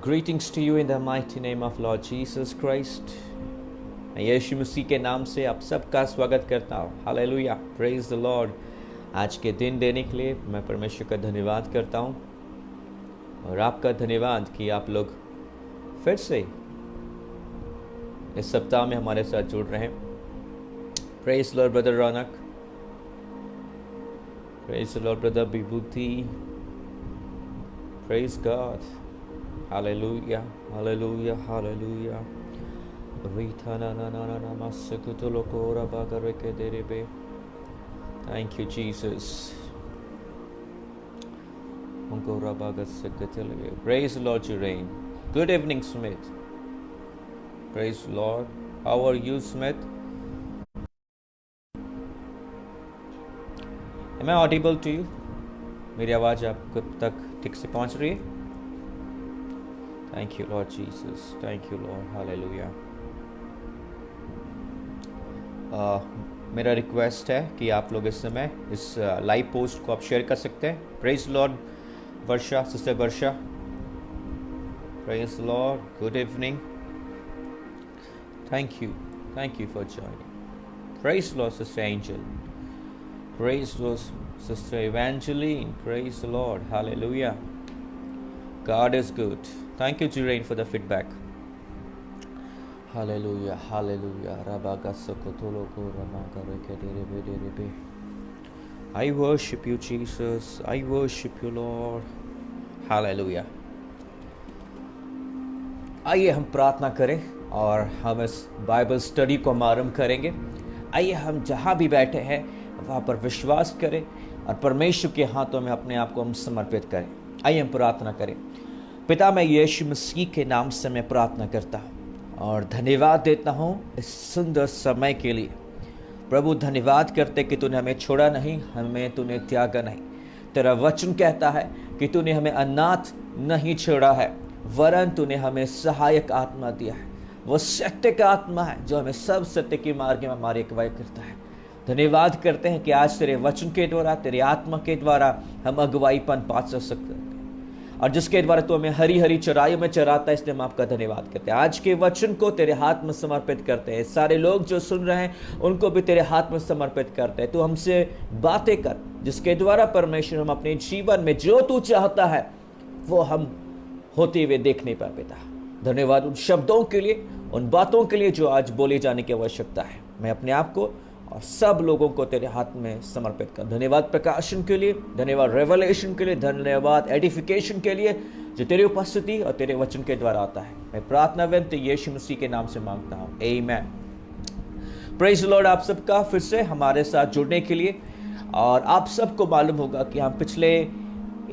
Greetings to you in the mighty name of Lord Jesus Christ. मैं यीशु मसीह के नाम से आप सबका स्वागत करता हूँ. Hallelujah, praise the Lord. आज के दिन देने के लिए मैं परमेश्वर का धन्यवाद करता हूँ और आपका धन्यवाद कि आप लोग फिर से इस सप्ताह में हमारे साथ जुड़ रहे हैं. Praise Lord brother Raunak, praise Lord brother Vibhuti, praise God. Hallelujah, hallelujah, hallelujah. Thank you, Jesus. Praise the Lord, you reign. Good evening, Smith. Praise the Lord. How are you, Smith? Am I audible to you? मेरी आवाज़ आपको तक ठीक से पहुँच रही है? Thank you, Lord Jesus. Thank you, Lord. Hallelujah. मेरा रिक्वेस्ट है कि आप लोग इस समय इस लाइव पोस्ट को आप शेयर कर सकते हैं. Praise Lord Varsha, sister Varsha. Praise Lord. Good evening. Thank you for joining. Praise Lord sister Angel. Praise Lord sister Evangeline. Praise Lord. Hallelujah. God is good. Thank you, Jirain, for the feedback. Hallelujah, hallelujah. I worship you, Jesus. I worship you, Lord. Hallelujah. आइए हम प्रार्थना करें और हम इस Bible study को आरंभ करेंगे. आइए हम जहाँ भी बैठे हैं वहाँ पर विश्वास करें और परमेश्वर के हाथों में अपने आप को हम समर्पित करें. आइए हम प्रार्थना करें. पिता, मैं यीशु मसीह के नाम से मैं प्रार्थना करता हूँ और धन्यवाद देता हूँ इस सुंदर समय के लिए. प्रभु, धन्यवाद करते कि तूने हमें छोड़ा नहीं, हमें तूने त्यागा नहीं. तेरा वचन कहता है कि तूने हमें अनाथ नहीं छोड़ा है, वरन तूने हमें सहायक आत्मा दिया है. वो सत्य का आत्मा है जो हमें सब सत्य के मार्ग में हमारी अगुवाई करता है. धन्यवाद करते हैं कि आज तेरे वचन के द्वारा, तेरे आत्मा के द्वारा हम अगुवाईपन पा सकते हैं और जिसके द्वारा तू हमें हरी हरी चराइयों में चराता है, इसलिए हम आपका धन्यवाद करते हैं. आज के वचन को तेरे हाथ में समर्पित करते हैं. सारे लोग जो सुन रहे हैं उनको भी तेरे हाथ में समर्पित करते हैं. तू हमसे बातें कर जिसके द्वारा परमेश्वर हम अपने जीवन में जो तू चाहता है वो हम होते हुए देखने पाए. पिता, धन्यवाद उन शब्दों के लिए, उन बातों के लिए जो आज बोले जाने की आवश्यकता है. मैं अपने आप को और सब लोगों को तेरे हाथ में समर्पित कर. धन्यवाद प्रकाशन के लिए, धन्यवाद रेवलेशन के लिए, धन्यवाद एडिफिकेशन के लिए जो तेरी उपस्थिति और तेरे वचन के द्वारा आता है. मैं प्रार्थना विनती यीशु मसीह के नाम से मांगता हूँ. आमीन. प्रेज द लॉर्ड आप सबका फिर से हमारे साथ जुड़ने के लिए. और आप सबको मालूम होगा कि हम पिछले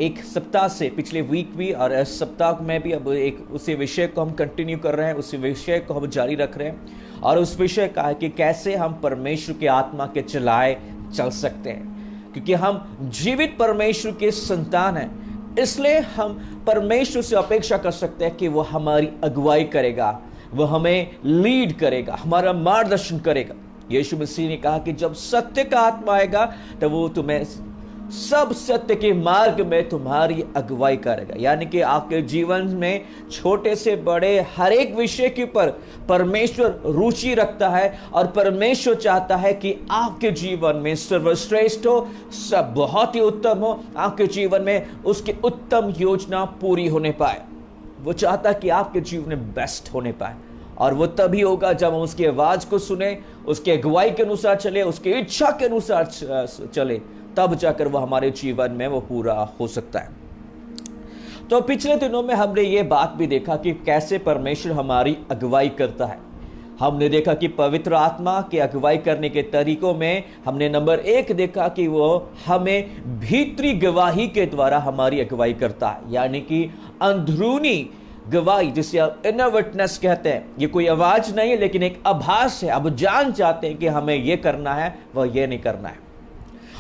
एक सप्ताह से, पिछले वीक भी और इस सप्ताह में भी अब एक उसी विषय को हम कंटिन्यू कर रहे हैं, उसी विषय को हम जारी रख रहे हैं. और उस विषय का है कि कैसे हम परमेश्वर के आत्मा के चलाए चल सकते हैं. क्योंकि हम जीवित परमेश्वर के संतान हैं, इसलिए हम परमेश्वर से अपेक्षा कर सकते हैं कि वो हमारी अगुवाई करेगा, वो हमें लीड करेगा, हमारा मार्गदर्शन करेगा. यीशु मसीह ने कहा कि जब सत्य का आत्मा आएगा तो वो तुम्हें सब सत्य के मार्ग में तुम्हारी अगुवाई करेगा. यानी कि आपके जीवन में छोटे से बड़े हर एक विषय के ऊपर परमेश्वर रुचि रखता है और परमेश्वर चाहता है कि आपके जीवन में सर्वश्रेष्ठ हो, सब बहुत ही उत्तम हो, आपके जीवन में उसकी उत्तम योजना पूरी होने पाए. वो चाहता है कि आपके जीवन में बेस्ट होने पाए. और वो तभी होगा जब हम उसकी आवाज को सुने, उसके अगुवाई के अनुसार चले, उसकी इच्छा के अनुसार चले, तब जाकर वो हमारे जीवन में वो पूरा हो सकता है. तो पिछले दिनों में हमने ये बात भी देखा कि कैसे परमेश्वर हमारी अगुवाई करता है. हमने देखा कि पवित्र आत्मा की अगुवाई करने के तरीकों में हमने नंबर 1 देखा कि वो हमें भीतरी गवाही के द्वारा हमारी अगुवाई करता है. यानी कि अंदरूनी गवाही, जिसे आप इनर विटनेस कहते हैं. ये कोई आवाज नहीं है लेकिन एक आभास है. अब जान चाहते हैं कि हमें ये करना है, वह ये नहीं करना है.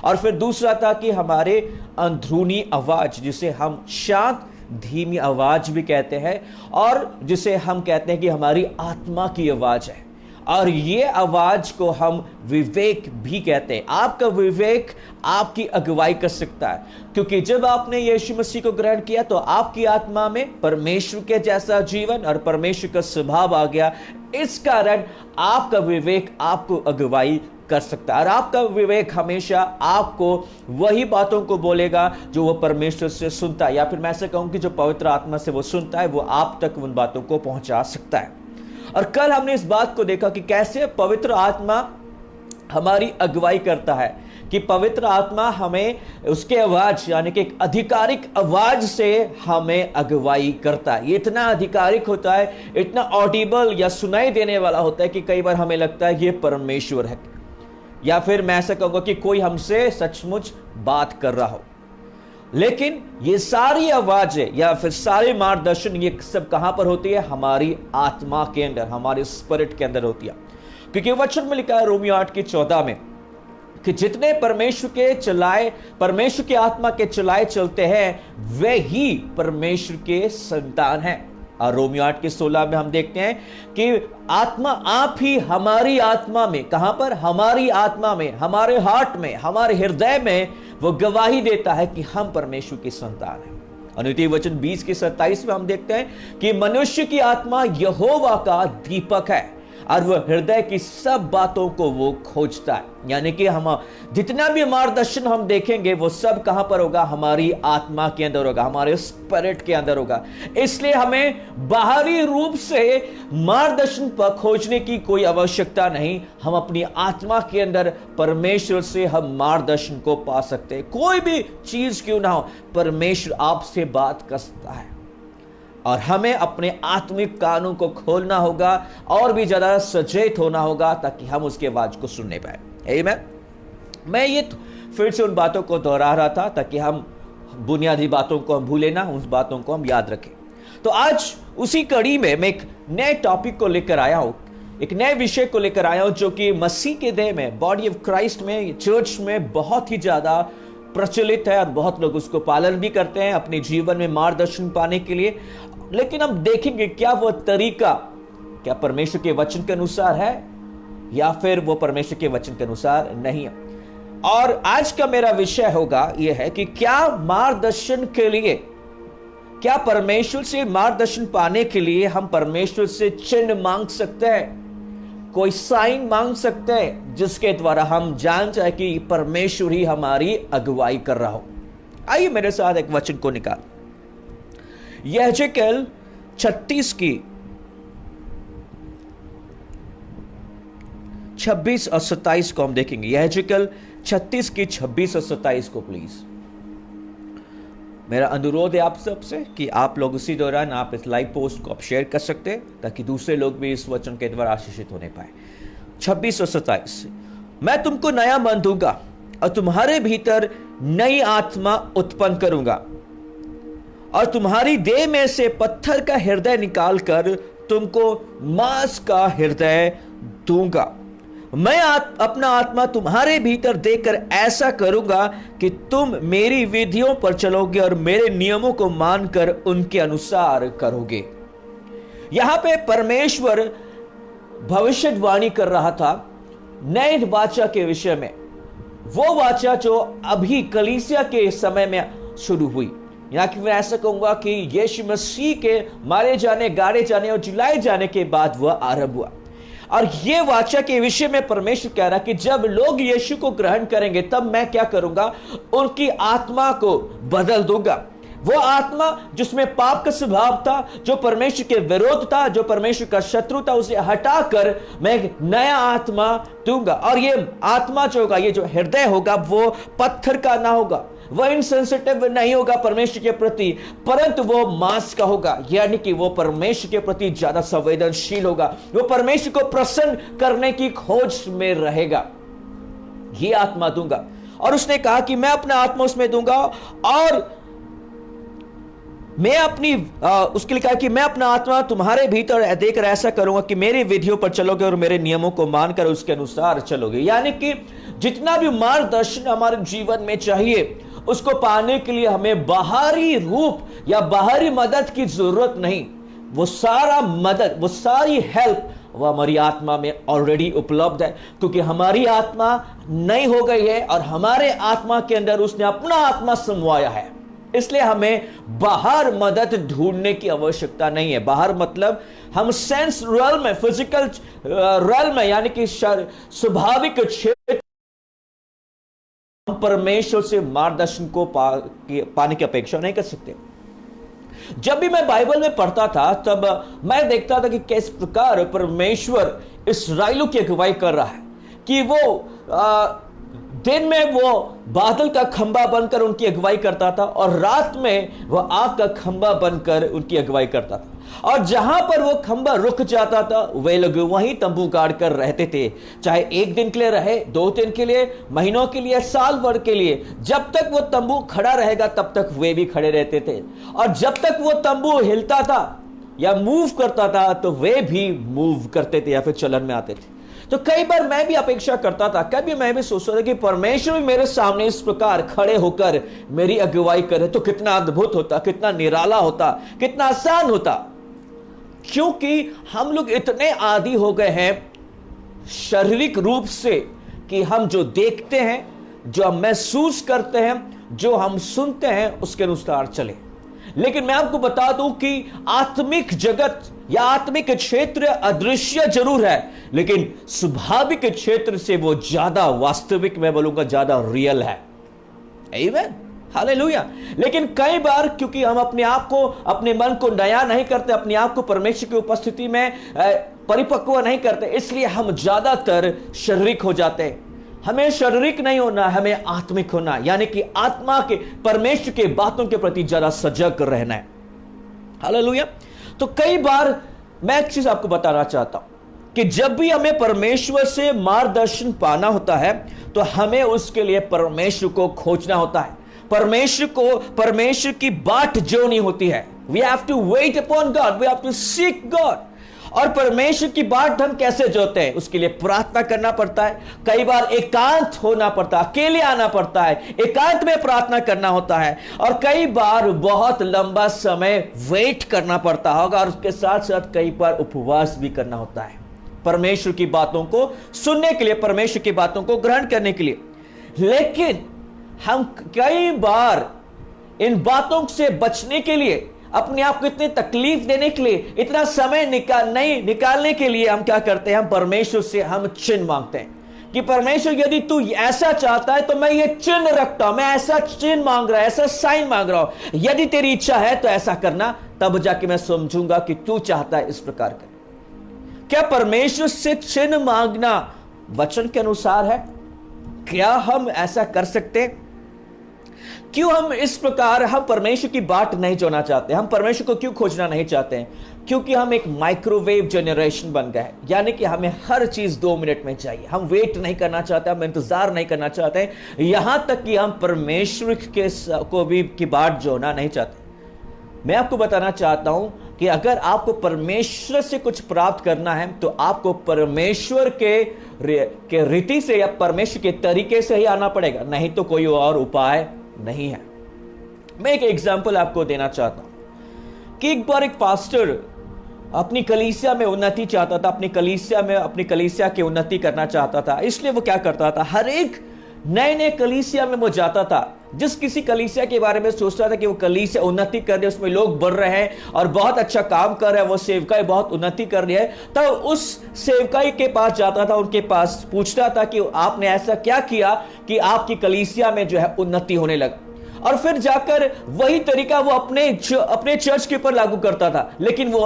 और फिर दूसरा था कि हमारे अंदरूनी आवाज, जिसे हम शांत धीमी आवाज भी कहते हैं और जिसे हम कहते हैं कि हमारी आत्मा की आवाज है. और ये आवाज को हम विवेक भी कहते हैं। आपका विवेक आपकी अगुवाई कर सकता है, क्योंकि जब आपने यीशु मसीह को ग्रहण किया तो आपकी आत्मा में परमेश्वर के जैसा जीवन और परमेश्वर का स्वभाव आ गया। इस कारण आपका विवेक आपको अगुवाई कर सकता है, और आपका विवेक हमेशा आपको वही बातों को बोलेगा जो वो परमेश्वर से सुनता है, या फिर मैं ऐसे कहूं कि जो पवित्र आत्मा से वो सुनता है, वो आप तक उन बातों को पहुंचा सकता है। और कल हमने इस बात को देखा कि कैसे पवित्र आत्मा हमारी अगुवाई करता है, कि पवित्र आत्मा हमें उसके आवाज यानी कि एक आधिकारिक आवाज से हमें अगुवाई करता है। ये इतना आधिकारिक होता है, इतना ऑडिबल या सुनाई देने वाला होता है कि कई बार हमें लगता है ये परमेश्वर है, या फिर मैं ऐसा कहूंगा कि कोई हमसे सचमुच बात कर रहा हो। लेकिन ये सारी आवाजें या फिर सारे मार्गदर्शन ये सब कहां पर होती है? हमारी आत्मा के अंदर, हमारे स्पिरिट के अंदर होती है। क्योंकि वचन में लिखा है रोमियो 8:14 में कि जितने परमेश्वर की आत्मा के चलाए चलते हैं वे ही परमेश्वर के संतान हैं। और रोमियो 8:16 में हम देखते हैं कि आत्मा आप ही हमारी आत्मा में, कहां पर? हमारी आत्मा में, हमारे हार्ट में, हमारे हृदय में वो गवाही देता है कि हम परमेश्वर की संतान हैं। और नीति वचन 20:27 में हम देखते हैं कि मनुष्य की आत्मा यहोवा का दीपक है और वह हृदय की सब बातों को वो खोजता है। यानी कि हम जितना भी मार्गदर्शन हम देखेंगे वो सब कहां पर होगा? हमारी आत्मा के अंदर होगा, हमारे स्पिरिट के अंदर होगा। इसलिए हमें बाहरी रूप से मार्गदर्शन पर खोजने की कोई आवश्यकता नहीं। हम अपनी आत्मा के अंदर परमेश्वर से हम मार्गदर्शन को पा सकते हैं। कोई भी चीज क्यों ना हो, परमेश्वर आपसे बात कर सकता है, और हमें अपने आत्मिक कानों को खोलना होगा और भी ज्यादा सचेत होना होगा ताकि हम उसकी आवाज को सुनने पाए। आमीन। मैं ये फिर से उन बातों को दोहरा रहा था ताकि हम बुनियादी बातों को हम भूले ना, उन बातों को हम याद रखें। तो आज उसी कड़ी में मैं एक नए टॉपिक को लेकर आया हूं, एक नए विषय को लेकर आया हूं जो कि मसीह के देह में, बॉडी ऑफ क्राइस्ट में, चर्च में बहुत ही ज्यादा प्रचलित है और बहुत लोग उसको पालन भी करते हैं अपने जीवन में मार्गदर्शन पाने के लिए। लेकिन हम देखेंगे क्या वो तरीका क्या परमेश्वर के वचन के अनुसार है या फिर वो परमेश्वर के वचन के अनुसार नहीं है। और आज का मेरा विषय होगा यह है कि क्या मार्गदर्शन के लिए, क्या परमेश्वर से मार्गदर्शन पाने के लिए हम परमेश्वर से चिन्ह मांग सकते हैं, कोई साइन मांग सकते हैं जिसके द्वारा हम जान जाए कि परमेश्वर ही हमारी अगुवाई कर रहा हो। आइए मेरे साथ एक वचन को निकाल, यहेजकेल 36 की 26 और 27 को हम देखेंगे। यहेजकेल 36 की 26 और 27 को प्लीज। मेरा अनुरोध है आप सबसे कि आप लोग उसी दौरान आप इस लाइव पोस्ट को आप शेयर कर सकते हैं ताकि दूसरे लोग भी इस वचन के द्वारा आशीषित होने पाए। 26 और 27, मैं तुमको नया मन दूंगा और तुम्हारे भीतर नई आत्मा उत्पन्न करूंगा और तुम्हारी देह में से पत्थर का हृदय निकालकर तुमको मांस का हृदय दूंगा। मैं अपना आत्मा तुम्हारे भीतर देकर ऐसा करूंगा कि तुम मेरी विधियों पर चलोगे और मेरे नियमों को मानकर उनके अनुसार करोगे। यहां पे परमेश्वर भविष्यवाणी कर रहा था नए वाचा के विषय में, वो वाचा जो अभी कलीसिया के समय में शुरू हुई। या कि मैं ऐसा कहूंगा कि यीशु मसीह के मारे जाने, गाड़े जाने और जिलाए जाने के बाद वह आरंभ हुआ। और ये वाचा के विषय में परमेश्वर कह रहा कि जब लोग यीशु को ग्रहण करेंगे तब मैं क्या करूंगा, उनकी आत्मा को बदल दूंगा। वो आत्मा जिसमें पाप का स्वभाव था, जो परमेश्वर के विरोध था, जो परमेश्वर का शत्रु था, उसे हटाकर मैं एक नया आत्मा दूंगा। और ये आत्मा जो होगा, ये जो हृदय होगा, वो पत्थर का ना होगा, वह इनसेंसिटिव नहीं होगा परमेश्वर के प्रति, परंतु वो मांस का होगा। यानी कि वो परमेश्वर के प्रति ज्यादा संवेदनशील होगा, वो परमेश्वर को प्रसन्न करने की खोज में रहेगा। ये आत्मा दूंगा। और उसने कहा कि मैं अपना आत्मा उसमें दूंगा और मैं अपनी उसके लिए कहा कि मैं अपना आत्मा तुम्हारे भीतर देकर ऐसा करूंगा कि मेरी विधियों पर चलोगे और मेरे नियमों को मानकर उसके अनुसार चलोगे। यानी कि जितना भी मार्गदर्शन हमारे जीवन में चाहिए उसको पाने के लिए हमें बाहरी रूप या बाहरी मदद की जरूरत नहीं। वो सारा मदद, वो सारी हेल्प वह हमारी आत्मा में ऑलरेडी उपलब्ध है, क्योंकि हमारी आत्मा नई हो गई है और हमारे आत्मा के अंदर उसने अपना आत्मा समवाया है। इसलिए हमें बाहर मदद ढूंढने की आवश्यकता नहीं है। बाहर मतलब हम सेंस realm में, फिजिकल realm में, यानी कि स्वाभाविक क्षेत्र, हम परमेश्वर से मार्गदर्शन को पाने की अपेक्षा नहीं कर सकते। जब भी मैं बाइबल में पढ़ता था तब मैं देखता था कि किस प्रकार परमेश्वर इस्राएलियों की अगुवाई कर रहा है, कि वो दिन में वो बादल का खंबा बनकर उनकी अगुवाई करता था और रात में वह आग का खंबा बनकर उनकी अगुवाई करता था। और जहां पर वो खंबा रुक जाता था वे लोग वहीं तंबू गाड़ कर रहते थे, चाहे एक दिन के लिए रहे, 2 दिन के लिए, महीनों के लिए, साल भर के लिए। जब तक वो तंबू खड़ा रहेगा तब तक वे भी खड़े रहते थे, और जब तक वो तंबू हिलता था या मूव करता था तो वे भी मूव करते थे या फिर चलन में आते थे। तो कई बार मैं भी अपेक्षा करता था, कभी मैं भी सोचता था कि परमेश्वर भी मेरे सामने इस प्रकार खड़े होकर मेरी अगुवाई करे तो कितना अद्भुत होता, कितना निराला होता, कितना आसान होता। क्योंकि हम लोग इतने आदी हो गए हैं शारीरिक रूप से कि हम जो देखते हैं, जो हम महसूस करते हैं, जो हम सुनते हैं, उसके अनुसार चले। लेकिन मैं आपको बता दूं कि आत्मिक जगत या आत्मिक क्षेत्र अदृश्य जरूर है, लेकिन स्वाभाविक क्षेत्र से वो ज्यादा वास्तविक, मैं बोलूंगा ज्यादा रियल है। आमीन, हालेलुया। लेकिन कई बार क्योंकि हम अपने आप को, अपने मन को नया नहीं करते, अपने आप को परमेश्वर की उपस्थिति में परिपक्व नहीं करते, इसलिए हम ज्यादातर शारीरिक हो जाते हैं। हमें शारीरिक नहीं होना, हमें आत्मिक होना, यानी कि आत्मा के, परमेश्वर के बातों के प्रति ज्यादा सजग रहना है। हालेलुया। तो कई बार मैं एक चीज आपको बताना चाहता हूं कि जब भी हमें परमेश्वर से मार्गदर्शन पाना होता है तो हमें उसके लिए परमेश्वर को खोजना होता है, परमेश्वर की बाट जोड़नी होती है। We have to wait upon God, we have to seek God. और परमेश्वर की बाट हम कैसे जोते हैं? उसके लिए प्रार्थना करना पड़ता है, कई बार एकांत होना पड़ता है, अकेले आना पड़ता है, एकांत में प्रार्थना करना होता है, और कई बार बहुत लंबा समय वेट करना पड़ता होगा, और उसके साथ साथ कई बार उपवास भी करना होता है परमेश्वर की बातों को सुनने के लिए, परमेश्वर की बातों को ग्रहण करने के लिए। लेकिन हम कई बार इन बातों से बचने के लिए, अपने आप को इतनी तकलीफ देने के लिए, इतना समय निकालने के लिए हम क्या करते हैं? हम परमेश्वर से हम चिन्ह मांगते हैं कि परमेश्वर यदि तू ऐसा चाहता है तो मैं ये चिन्ह रखता हूं, मैं ऐसा चिन्ह मांग रहा हूं, ऐसा साइन मांग रहा हूं, यदि तेरी इच्छा है तो ऐसा करना, तब जाके मैं समझूंगा कि तू चाहता है इस प्रकार का। क्या परमेश्वर से चिन्ह मांगना वचन के अनुसार है? क्या हम ऐसा कर सकते हैं? क्यों हम इस प्रकार, हम परमेश्वर की बाट नहीं जोड़ना चाहते? हम परमेश्वर को क्यों खोजना नहीं चाहते हैं? क्योंकि हम एक माइक्रोवेव जनरेशन बन गए हैं, यानी कि हमें हर चीज 2 मिनट में चाहिए। हम वेट नहीं करना चाहते, हम इंतजार नहीं करना चाहते, यहां तक कि हम परमेश्वर को भी की बाट जोड़ना नहीं चाहते। मैं आपको बताना चाहता हूं कि अगर आपको परमेश्वर से कुछ प्राप्त करना है तो आपको परमेश्वर के रीति से या परमेश्वर के तरीके से ही आना पड़ेगा, नहीं तो कोई और उपाय नहीं है। मैं एक एग्जांपल आपको देना चाहता हूं कि एक बार एक पास्टर अपनी कलीसिया में उन्नति चाहता था, अपनी कलीसिया की उन्नति करना चाहता था। इसलिए वो क्या करता था, हर एक नए कलीसिया में वो जाता था, जिस किसी कलीसिया के बारे में सोचता था कि वो कलीसिया उन्नति कर रही है, उसमें लोग बढ़ रहे हैं और बहुत अच्छा काम कर रहे हैं, वो सेवकाई बहुत उन्नति कर रही है, तो उस सेवकाई के पास जाता था, उनके पास पूछता था कि आपने ऐसा क्या किया कि आपकी कलीसिया में जो है उन्नति होने लगा। और फिर जाकर वही तरीका वो अपने चर्च के ऊपर लागू करता था, लेकिन वो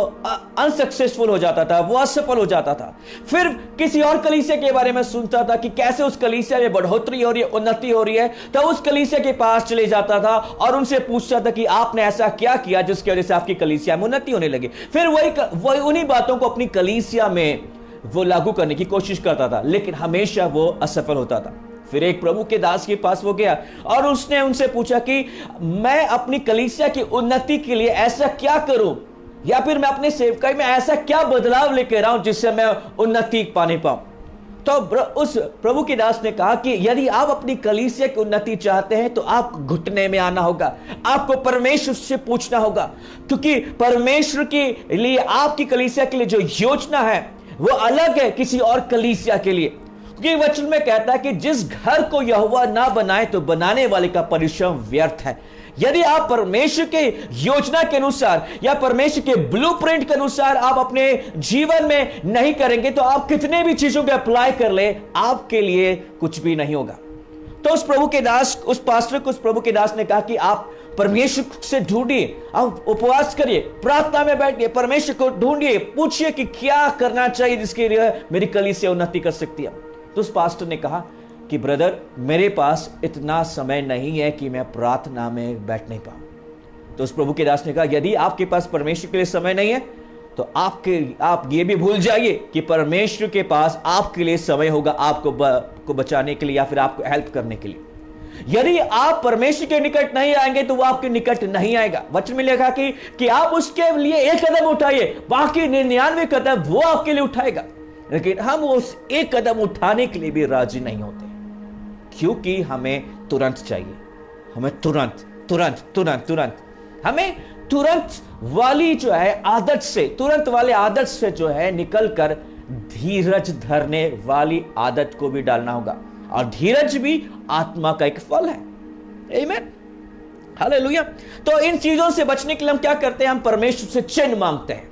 अनसक्सेसफुल हो जाता था, वो असफल हो जाता था। फिर किसी और कलीसिया के बारे में सुनता था कि कैसे उस कलीसिया में बढ़ोतरी हो रही है, उन्नति हो रही है, तो उस कलीसिया के पास चले जाता था और उनसे पूछता था कि आपने ऐसा क्या किया जिसकी वजह से आपकी कलीसिया में उन्नति होने लगी। फिर वही उन्हीं बातों को अपनी कलीसिया में वो लागू करने की कोशिश करता था, लेकिन हमेशा वो असफल होता था। फिर एक प्रभु के दास के पास वो गया और उसने उनसे पूछा कि मैं अपनी कलीसिया की उन्नति के लिए ऐसा क्या करूं, या फिर मैं अपने सेवकाई में ऐसा क्या बदलाव लेकर आऊं जिससे मैं उन्नति पाने पाऊं। तो उस प्रभु के दास ने कहा कि यदि आप अपनी कलीसिया की उन्नति चाहते हैं तो आप घुटने में आना होगा, आपको परमेश्वर से पूछना होगा, क्योंकि परमेश्वर के लिए, आपकी कलीसिया के लिए जो योजना है वो अलग है किसी और कलीसिया के लिए, क्योंकि वचन में कहता है कि जिस घर को यहोवा ना बनाए तो बनाने वाले का परिश्रम व्यर्थ है। यदि आप परमेश्वर के योजना के अनुसार या परमेश्वर के ब्लूप्रिंट के अनुसार आप अपने जीवन में नहीं करेंगे तो आप कितने भी चीजों को अप्लाई कर ले, आपके लिए कुछ भी नहीं होगा। तो उस प्रभु के दास, उस पास्टर को उस प्रभु के दास ने कहा कि आप परमेश्वर से ढूंढिए, आप उपवास करिए, प्रार्थना में बैठिए, परमेश्वर को ढूंढिए, पूछिए कि क्या करना चाहिए जिसके लिए मेरी कलीसिया उन्नति कर सकती है। तो उस पास्टर ने कहा कि ब्रदर, मेरे पास इतना समय नहीं है कि मैं प्रार्थना में बैठ नहीं पाऊं। तो उस प्रभु के दास ने कहा, यदि आपके पास परमेश्वर के लिए समय नहीं है तो आप ये भी भूल जाइए कि परमेश्वर के पास आपके लिए समय होगा, आपको बचाने के लिए या फिर आपको हेल्प करने के लिए। यदि आप परमेश्वर के निकट नहीं आएंगे तो वो आपके निकट नहीं आएगा। वचन में लिखा कि आप उसके लिए एक कदम उठाइए, बाकी 99 कदम वो आपके लिए उठाएगा। लेकिन हम उस एक कदम उठाने के लिए भी राजी नहीं होते, क्योंकि हमें तुरंत चाहिए, हमें तुरंत तुरंत तुरंत तुरंत हमें तुरंत वाली जो है आदत से, तुरंत वाले आदत से जो है निकलकर धीरज धरने वाली आदत को भी डालना होगा। और धीरज भी आत्मा का एक फल है। आमीन, हालेलुया। तो इन चीजों से बचने के लिए हम क्या करते हैं? हम परमेश्वर से चिन्ह मांगते हैं।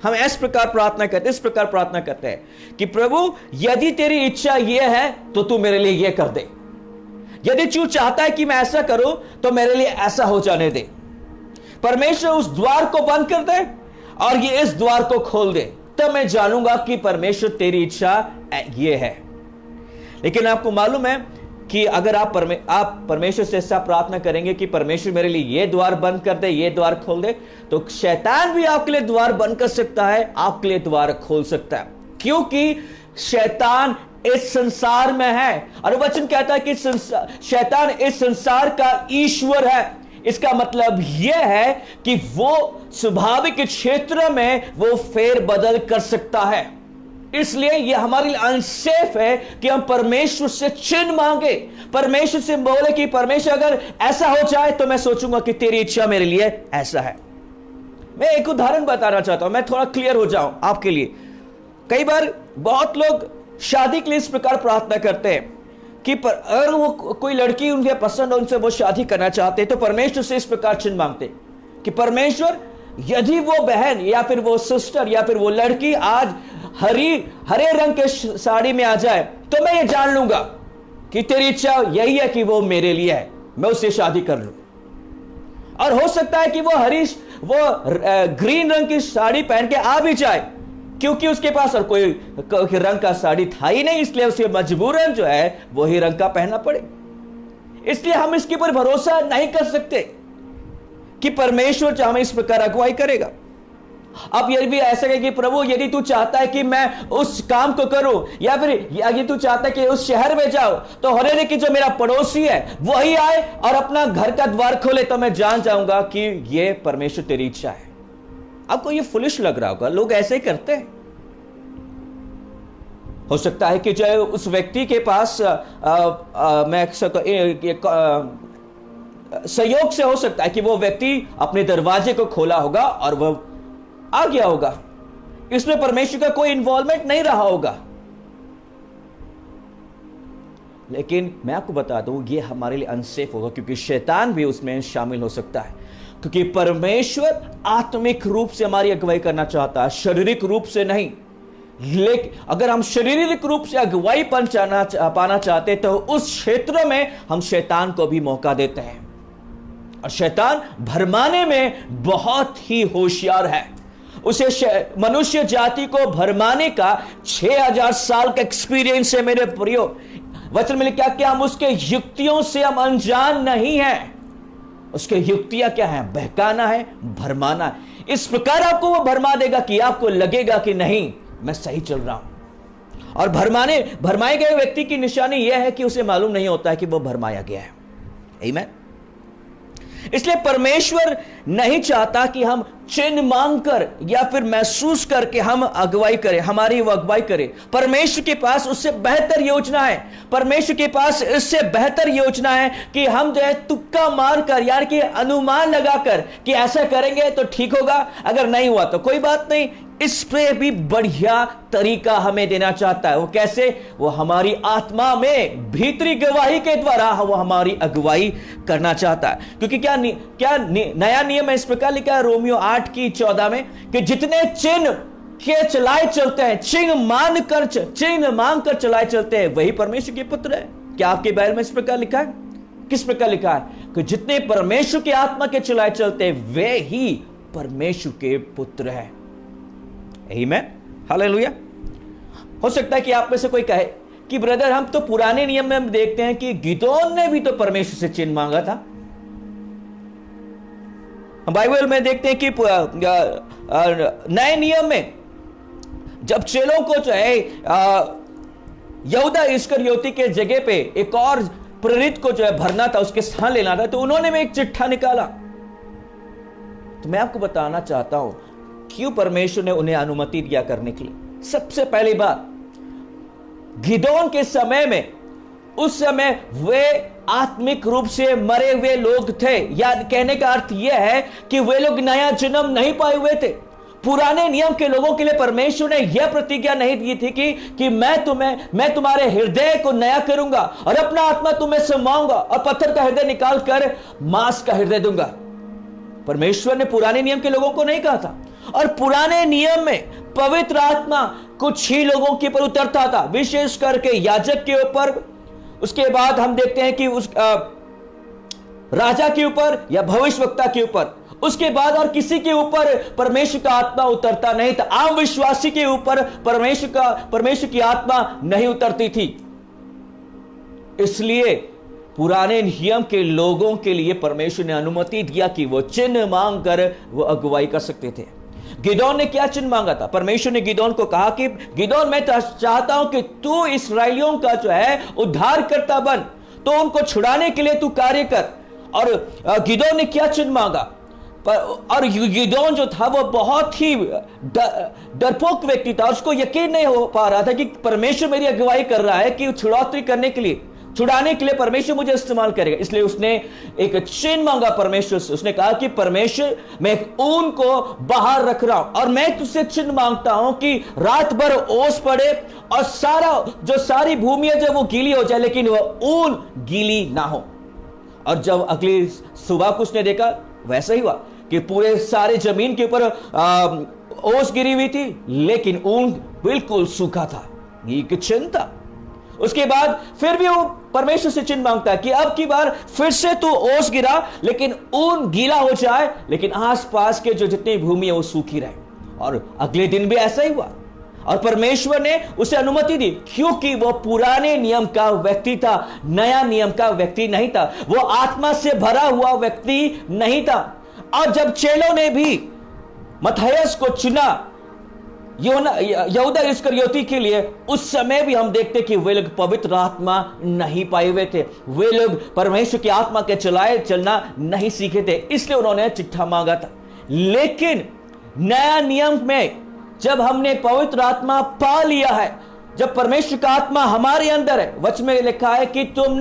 हम इस प्रकार प्रार्थना करते हैं, इस प्रकार प्रार्थना करते हैं कि प्रभु, यदि तेरी इच्छा यह है तो तू मेरे लिए यह कर दे। यदि तू चाहता है कि मैं ऐसा करूं तो मेरे लिए ऐसा हो जाने दे। परमेश्वर उस द्वार को बंद कर दे और ये इस द्वार को खोल दे, तब मैं जानूंगा कि परमेश्वर तेरी इच्छा ये है। लेकिन आपको मालूम है कि अगर आप परमेश्वर से ऐसा प्रार्थना करेंगे कि परमेश्वर मेरे लिए ये द्वार बंद कर दे, ये द्वार खोल दे, तो शैतान भी आपके लिए द्वार बंद कर सकता है, आपके लिए द्वार खोल सकता है, क्योंकि शैतान इस संसार में है। और वचन कहता है कि शैतान इस संसार का ईश्वर है। इसका मतलब यह है कि वो स्वाभाविक क्षेत्र में वो फेर बदल कर सकता है। इसलिए यह हमारे लिए अनसेफ है कि हम परमेश्वर से चिन्ह मांगे, परमेश्वर से बोले कि परमेश्वर अगर ऐसा हो जाए तो मैं सोचूंगा कि तेरी इच्छा मेरे लिए ऐसा है। मैं एक उदाहरण बताना चाहता हूं, मैं थोड़ा क्लियर हो जाऊं आपके लिए। कई बार बहुत लोग शादी के लिए इस प्रकार प्रार्थना करते हैं कि अगर वो कोई लड़की उनके पसंद हो, उनसे वो शादी करना चाहते हैं, तो परमेश्वर से इस प्रकार चिन्ह मांगते कि परमेश्वर, यदि वो बहन या फिर वो सिस्टर या फिर वो लड़की आज हरे रंग के साड़ी में आ जाए तो मैं ये जान लूंगा कि तेरी इच्छा यही है कि वो मेरे लिए है, मैं उससे शादी कर लूं। और हो सकता है कि वो ग्रीन रंग की साड़ी पहन के आ भी जाए, क्योंकि उसके पास और कोई रंग का साड़ी था ही नहीं, इसलिए उसे मजबूरन जो है वही रंग का पहनना पड़े। इसलिए हम इसके ऊपर भरोसा नहीं कर सकते कि परमेश्वर जो हमें इस प्रकार अगुवाई करेगा। अब यदि भी ऐसा है कि प्रभु, यदि तू चाहता है कि मैं उस काम को करूं, या फिर यदि तू चाहता है कि उस शहर में जाओ, तो हरे कि जो मेरा पड़ोसी है वही आए और अपना घर का द्वार खोले, तो मैं जान जाऊंगा कि ये परमेश्वर तेरी इच्छा है। आपको ये फुलिश लग रहा होगा, लोग ऐसे ही करते हैं। हो सकता है कि जो उस व्यक्ति के पास संयोग से हो सकता है कि वो व्यक्ति अपने दरवाजे को खोला होगा और वो आ गया होगा, इसमें परमेश्वर का कोई इन्वॉल्वमेंट नहीं रहा होगा। लेकिन मैं आपको बता दूं, ये हमारे लिए अनसेफ होगा, क्योंकि शैतान भी उसमें शामिल हो सकता है। क्योंकि परमेश्वर आत्मिक रूप से हमारी अगुवाई करना चाहता है, शारीरिक रूप से नहीं। लेकिन अगर हम शारीरिक रूप से अगुवाई पाना चाहते तो उस क्षेत्र में हम शैतान को भी मौका देते हैं। और शैतान भरमाने में बहुत ही होशियार है। उसे मनुष्य जाति को भरमाने का 6000 साल का एक्सपीरियंस है मेरे प्रियो। वचन में लिखा कि हम उसके युक्तियों से हम अनजान नहीं हैं। उसके युक्तियां क्या है? बहकाना है, भरमाना है। इस प्रकार आपको वो भरमा देगा कि आपको लगेगा कि नहीं, मैं सही चल रहा हूं। और भरमाए गए व्यक्ति की निशानी यह है कि उसे मालूम नहीं होता है कि वो भरमाया गया है। आमीन। इसलिए परमेश्वर नहीं चाहता कि हम चिन्ह मांगकर या फिर महसूस करके हम अगुवाई करें, हमारी वो अगुवाई करें। परमेश्वर के पास उससे बेहतर योजना है। परमेश्वर के पास इससे बेहतर योजना है कि हम जो है तुक्का मारकर, यार कि अनुमान लगाकर कि ऐसा करेंगे तो ठीक होगा, अगर नहीं हुआ तो कोई बात नहीं, इस पे भी बढ़िया तरीका हमें देना चाहता है। वो कैसे? वो हमारी आत्मा में भीतरी गवाही के द्वारा वो हमारी अगुवाई करना चाहता है। क्योंकि नया नियम है, इस प्रकार लिखा है रोमियो 8:14 में कि जितने चिन्ह के चलाए चलते हैं, चिन्ह मांग कर चलाए चलते हैं, वही परमेश्वर के पुत्र है। क्या आपके बाइबल में इस प्रकार लिखा है? किस प्रकार लिखा है? कि जितने परमेश्वर की आत्मा के चलाए चलते हैं, वे ही परमेश्वर के पुत्र है। आमीन, हालेलुया। हो सकता है कि आप में से कोई कहे कि ब्रदर, हम तो पुराने नियम में हम देखते हैं कि गिदोन ने भी तो परमेश्वर से चिन्ह मांगा था। बाइबल में देखते हैं कि नए नियम में जब चेलों को जो है यहूदा इस्करियोती के जगह पे एक और प्रेरित को जो है भरना था, उसके स्थान लेना था, तो उन्होंने भी एक चिट्ठा निकाला। तो मैं आपको बताना चाहता हूं क्यों परमेश्वर ने उन्हें अनुमति दिया करने के लिए। सबसे पहली बात, गिदोन के समय में, उस समय वे आत्मिक रूप से मरे हुए लोग थे। या कहने का अर्थ यह है कि वे लोग नया जन्म नहीं पाए हुए थे। पुराने नियम के लोगों के लिए परमेश्वर ने यह प्रतिज्ञा नहीं दी थी कि मैं तुम्हारे हृदय को नया करूंगा और अपना आत्मा तुम्हें समाऊंगा और पत्थर का हृदय निकाल कर मांस का हृदय दूंगा। परमेश्वर ने पुराने नियम के लोगों को नहीं कहा था। और पुराने नियम में पवित्र आत्मा कुछ ही लोगों के ऊपर उतरता था, विशेष करके याजक के ऊपर। उसके बाद हम देखते हैं कि उस राजा के ऊपर या भविष्यवक्ता के ऊपर। उसके बाद और किसी के ऊपर परमेश्वर का आत्मा उतरता नहीं था। आम विश्वासी के ऊपर परमेश्वर की आत्मा नहीं उतरती थी। इसलिए पुराने नियम के लोगों के लिए परमेश्वर ने अनुमति दिया कि वो चिन्ह मांग कर वो अगुवाई कर सकते थे। गिदोन ने क्या चिन्ह मांगा था? परमेश्वर ने गिदोन को कहा कि गिदोन, मैं चाहता हूं कि तू इस्राएलियों का जो है उद्धार करता बन, तो उनको छुड़ाने के लिए तू कार्य कर। और गिदोन ने क्या चिन्ह मांगा? और गिदोन जो था वो बहुत ही डरपोक व्यक्ति था। उसको यकीन नहीं हो पा रहा था कि परमेश्वर मेरी अगुवाई कर रहा है कि छुड़ौती करने के लिए, छुड़ाने के लिए परमेश्वर मुझे इस्तेमाल करेगा। इसलिए उसने एक चिन्ह मांगा परमेश्वर से। उसने कहा कि परमेश्वर, मैं ऊन को बाहर रख रहा हूं और मैं तुझसे चिन्ह मांगता हूं कि रात भर ओस पड़े और सारी भूमि है जब वो गीली हो जाए, लेकिन वह ऊन गीली ना हो। और जब अगली सुबह को उसने देखा, वैसा ही हुआ कि पूरे सारे जमीन के ऊपर ओस गिरी हुई थी, लेकिन ऊन बिल्कुल सूखा था। ये एक चिन्ह था। उसके बाद फिर भी वो परमेश्वर से चिन्ह मांगता है कि अब की बार फिर से तू ओस गिरा, लेकिन ऊन गीला हो जाए, लेकिन आसपास के जो जितनी भूमि है वो सूखी रहे। और अगले दिन भी ऐसा ही हुआ और परमेश्वर ने उसे अनुमति दी, क्योंकि वो पुराने नियम का व्यक्ति था, नया नियम का व्यक्ति नहीं था। वो आत्मा से भरा हुआ व्यक्ति नहीं था। और जब चेलों ने भी मत्थियास को चुना यहूदा इस्करियोती के लिए, उस समय भी हम देखते कि वे लोग पवित्र आत्मा नहीं पाए हुए थे। वे लोग परमेश्वर की आत्मा के चलाए चलना नहीं सीखे थे, इसलिए उन्होंने चिट्ठा मांगा था। लेकिन नया नियम में जब हमने पवित्र आत्मा पा लिया है, जब परमेश्वर का आत्मा हमारे अंदर है, वचन में लिखा है कि तुम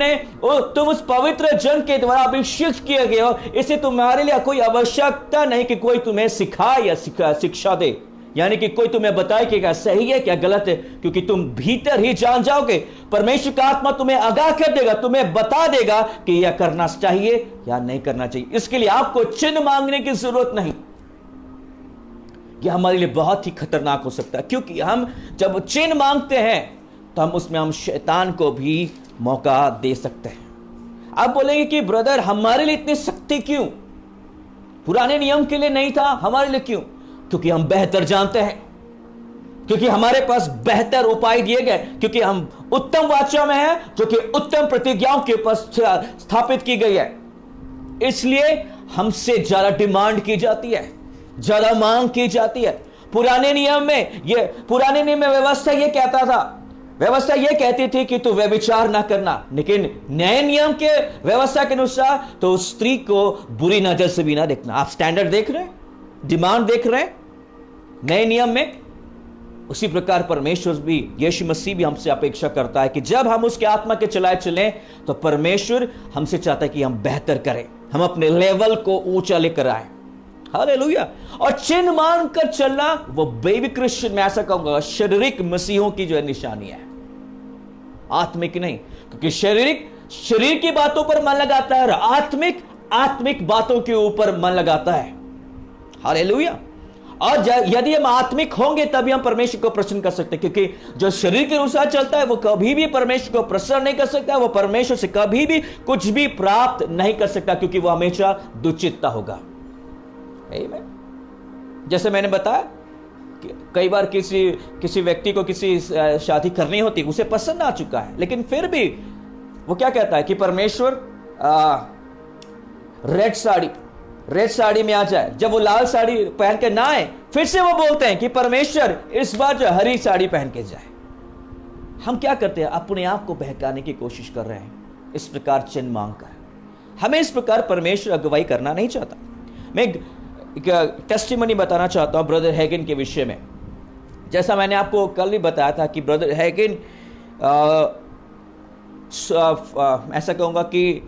उस पवित्र जन के द्वारा अभिषिक्त किए गए हो, इससे तुम्हारे लिए कोई आवश्यकता नहीं कि कोई तुम्हें सिखाए या शिक्षा दे, यानी कि कोई तुम्हें बताए कि क्या सही है क्या गलत है, क्योंकि तुम भीतर ही जान जाओगे। परमेश्वर का आत्मा तुम्हें आगाह कर देगा, तुम्हें बता देगा कि यह करना चाहिए या नहीं करना चाहिए। इसके लिए आपको चिन्ह मांगने की जरूरत नहीं। यह हमारे लिए बहुत ही खतरनाक हो सकता है, क्योंकि हम जब चिन्ह मांगते हैं तो हम शैतान को भी मौका दे सकते हैं। आप बोलेंगे कि ब्रदर, हमारे लिए इतनी सख्ती क्यों? पुराने नियम के लिए नहीं था, हमारे लिए क्यों? क्योंकि हम बेहतर जानते हैं, क्योंकि हमारे पास बेहतर उपाय दिए गए, क्योंकि हम उत्तम वाचा में हैं, जो कि उत्तम प्रतिज्ञाओं के ऊपर स्थापित की गई है। इसलिए हमसे ज्यादा डिमांड की जाती है, ज्यादा मांग की जाती है। पुराने नियम में व्यवस्था यह कहती थी कि तू व्यभिचार ना करना, लेकिन नए नियम के व्यवस्था के अनुसार तो स्त्री को बुरी नजर से भी ना देखना। आप स्टैंडर्ड देख रहे हैं, डिमांड देख रहे हैं नए नियम में। उसी प्रकार परमेश्वर भी, यीशु मसीह भी हमसे अपेक्षा करता है कि जब हम उसके आत्मा के चलाए चलें तो परमेश्वर हमसे चाहता है कि हम बेहतर करें, हम अपने लेवल को ऊंचा लेकर आए। हालेलुया। और चिन्ह मान कर चलना वो बेबी क्रिश्चियन, मैं ऐसा कहूंगा, शारीरिक मसीहों की जो है निशानी है, आत्मिक नहीं। क्योंकि शरीर की बातों पर मन लगाता है और आत्मिक बातों के ऊपर मन लगाता है। हालेलुया। और यदि हम आत्मिक होंगे तभी हम परमेश्वर को प्रसन्न कर सकते हैं, क्योंकि जो शरीर के अनुसार चलता है वो कभी भी परमेश्वर को प्रसन्न नहीं कर सकता, वो परमेश्वर से कभी भी कुछ भी प्राप्त नहीं कर सकता, क्योंकि वो हमेशा दुचित्ता होगा। जैसे मैंने बताया कि कई बार किसी व्यक्ति को किसी शादी करनी होती, उसे पसंद आ चुका है, लेकिन फिर भी वो क्या कहता है कि परमेश्वर रेड साड़ी में आ जाए। जब वो लाल साड़ी पहन के ना आए, फिर से वो बोलते हैं कि परमेश्वर इस बार जो हरी साड़ी पहन के जाए। हम क्या करते हैं? अपने आप को बहकाने की कोशिश कर रहे हैं, इस प्रकार चिन्ह मांग कर। हमें इस प्रकार परमेश्वर अगुवाई करना नहीं चाहता। मैं एक टेस्टिमनी बताना चाहता हूं ब्रदर हैगिन के विषय में। जैसा मैंने आपको कल भी बताया था कि ब्रदर हैगिन ऐसा कहूंगा कि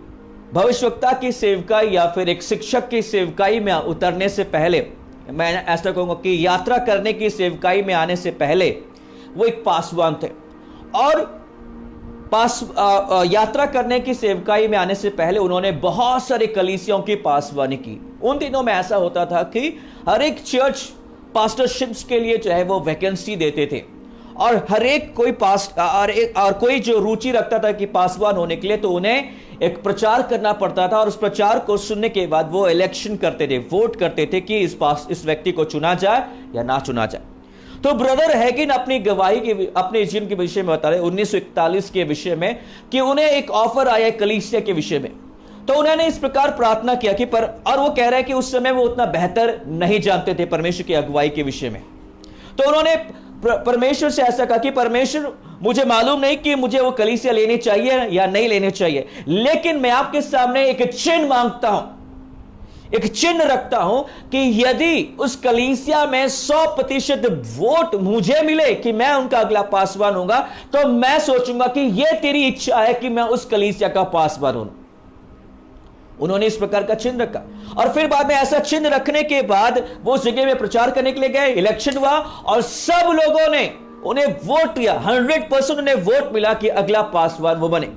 भविष्यवक्ता की सेवकाई या फिर एक शिक्षक की सेवकाई में उतरने से पहले, मैं ऐसा कहूंगा कि यात्रा करने की सेवकाई में आने से पहले वो एक पासवान थे। और यात्रा करने की सेवकाई में आने से पहले उन्होंने बहुत सारे कलीसियों की पासवानी की। उन दिनों में ऐसा होता था कि हर एक चर्च पास्टरशिप्स के लिए जो है वो वैकेंसी देते थे, और हर एक कोई जो रुचि रखता था कि पासवान होने के लिए, तो उन्हें एक प्रचार करना पड़ता था, और उस प्रचार को सुनने के बाद वो इलेक्शन करते थे, वोट करते थे कि इस व्यक्ति को चुना जाए या ना चुना जाए। तो ब्रदर हैगिन अपनी गवाही के अपने जीवन के विषय में बता रहे 1941 के विषय में कि उन्हें एक ऑफर आया कलीसिया के विषय में। तो उन्होंने इस प्रकार प्रार्थना किया कि और वो कह रहे हैं कि उस समय वो उतना बेहतर नहीं जानते थे परमेश्वर की अगुवाई के विषय में। तो उन्होंने परमेश्वर से ऐसा कहा कि परमेश्वर, मुझे मालूम नहीं कि मुझे वो कलीसिया लेनी चाहिए या नहीं लेनी चाहिए, लेकिन मैं आपके सामने एक चिन्ह मांगता हूं, एक चिन्ह रखता हूं कि यदि उस कलीसिया में 100% वोट मुझे मिले कि मैं उनका अगला पासवान होगा, तो मैं सोचूंगा कि यह तेरी इच्छा है कि मैं उस कलीसिया का पासवान हूं। उन्होंने इस प्रकार का चिन्ह रखा, और फिर बाद में ऐसा चिन्ह रखने के बाद वो उस जगह में प्रचार करने के लिए गए, इलेक्शन हुआ, और सब लोगों ने उन्हें वोट दिया, 100% उन्हें वोट मिला कि अगला पासवान वो बने।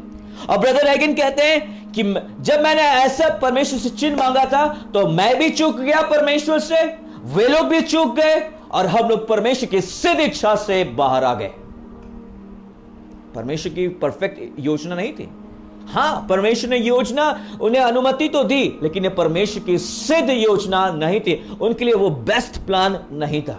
और ब्रदर हैगिन कहते हैं कि जब मैंने ऐसा परमेश्वर से चिन्ह मांगा था, तो मैं भी चूक गया परमेश्वर से, वे लोग भी चूक गए, और हम लोग परमेश्वर की सिद्ध इच्छा से बाहर आ गए। परमेश्वर की परफेक्ट योजना नहीं थी। हां, परमेश्वर ने योजना उन्हें अनुमति तो दी, लेकिन ये परमेश्वर की सिद्ध योजना नहीं थी, उनके लिए वो बेस्ट प्लान नहीं था।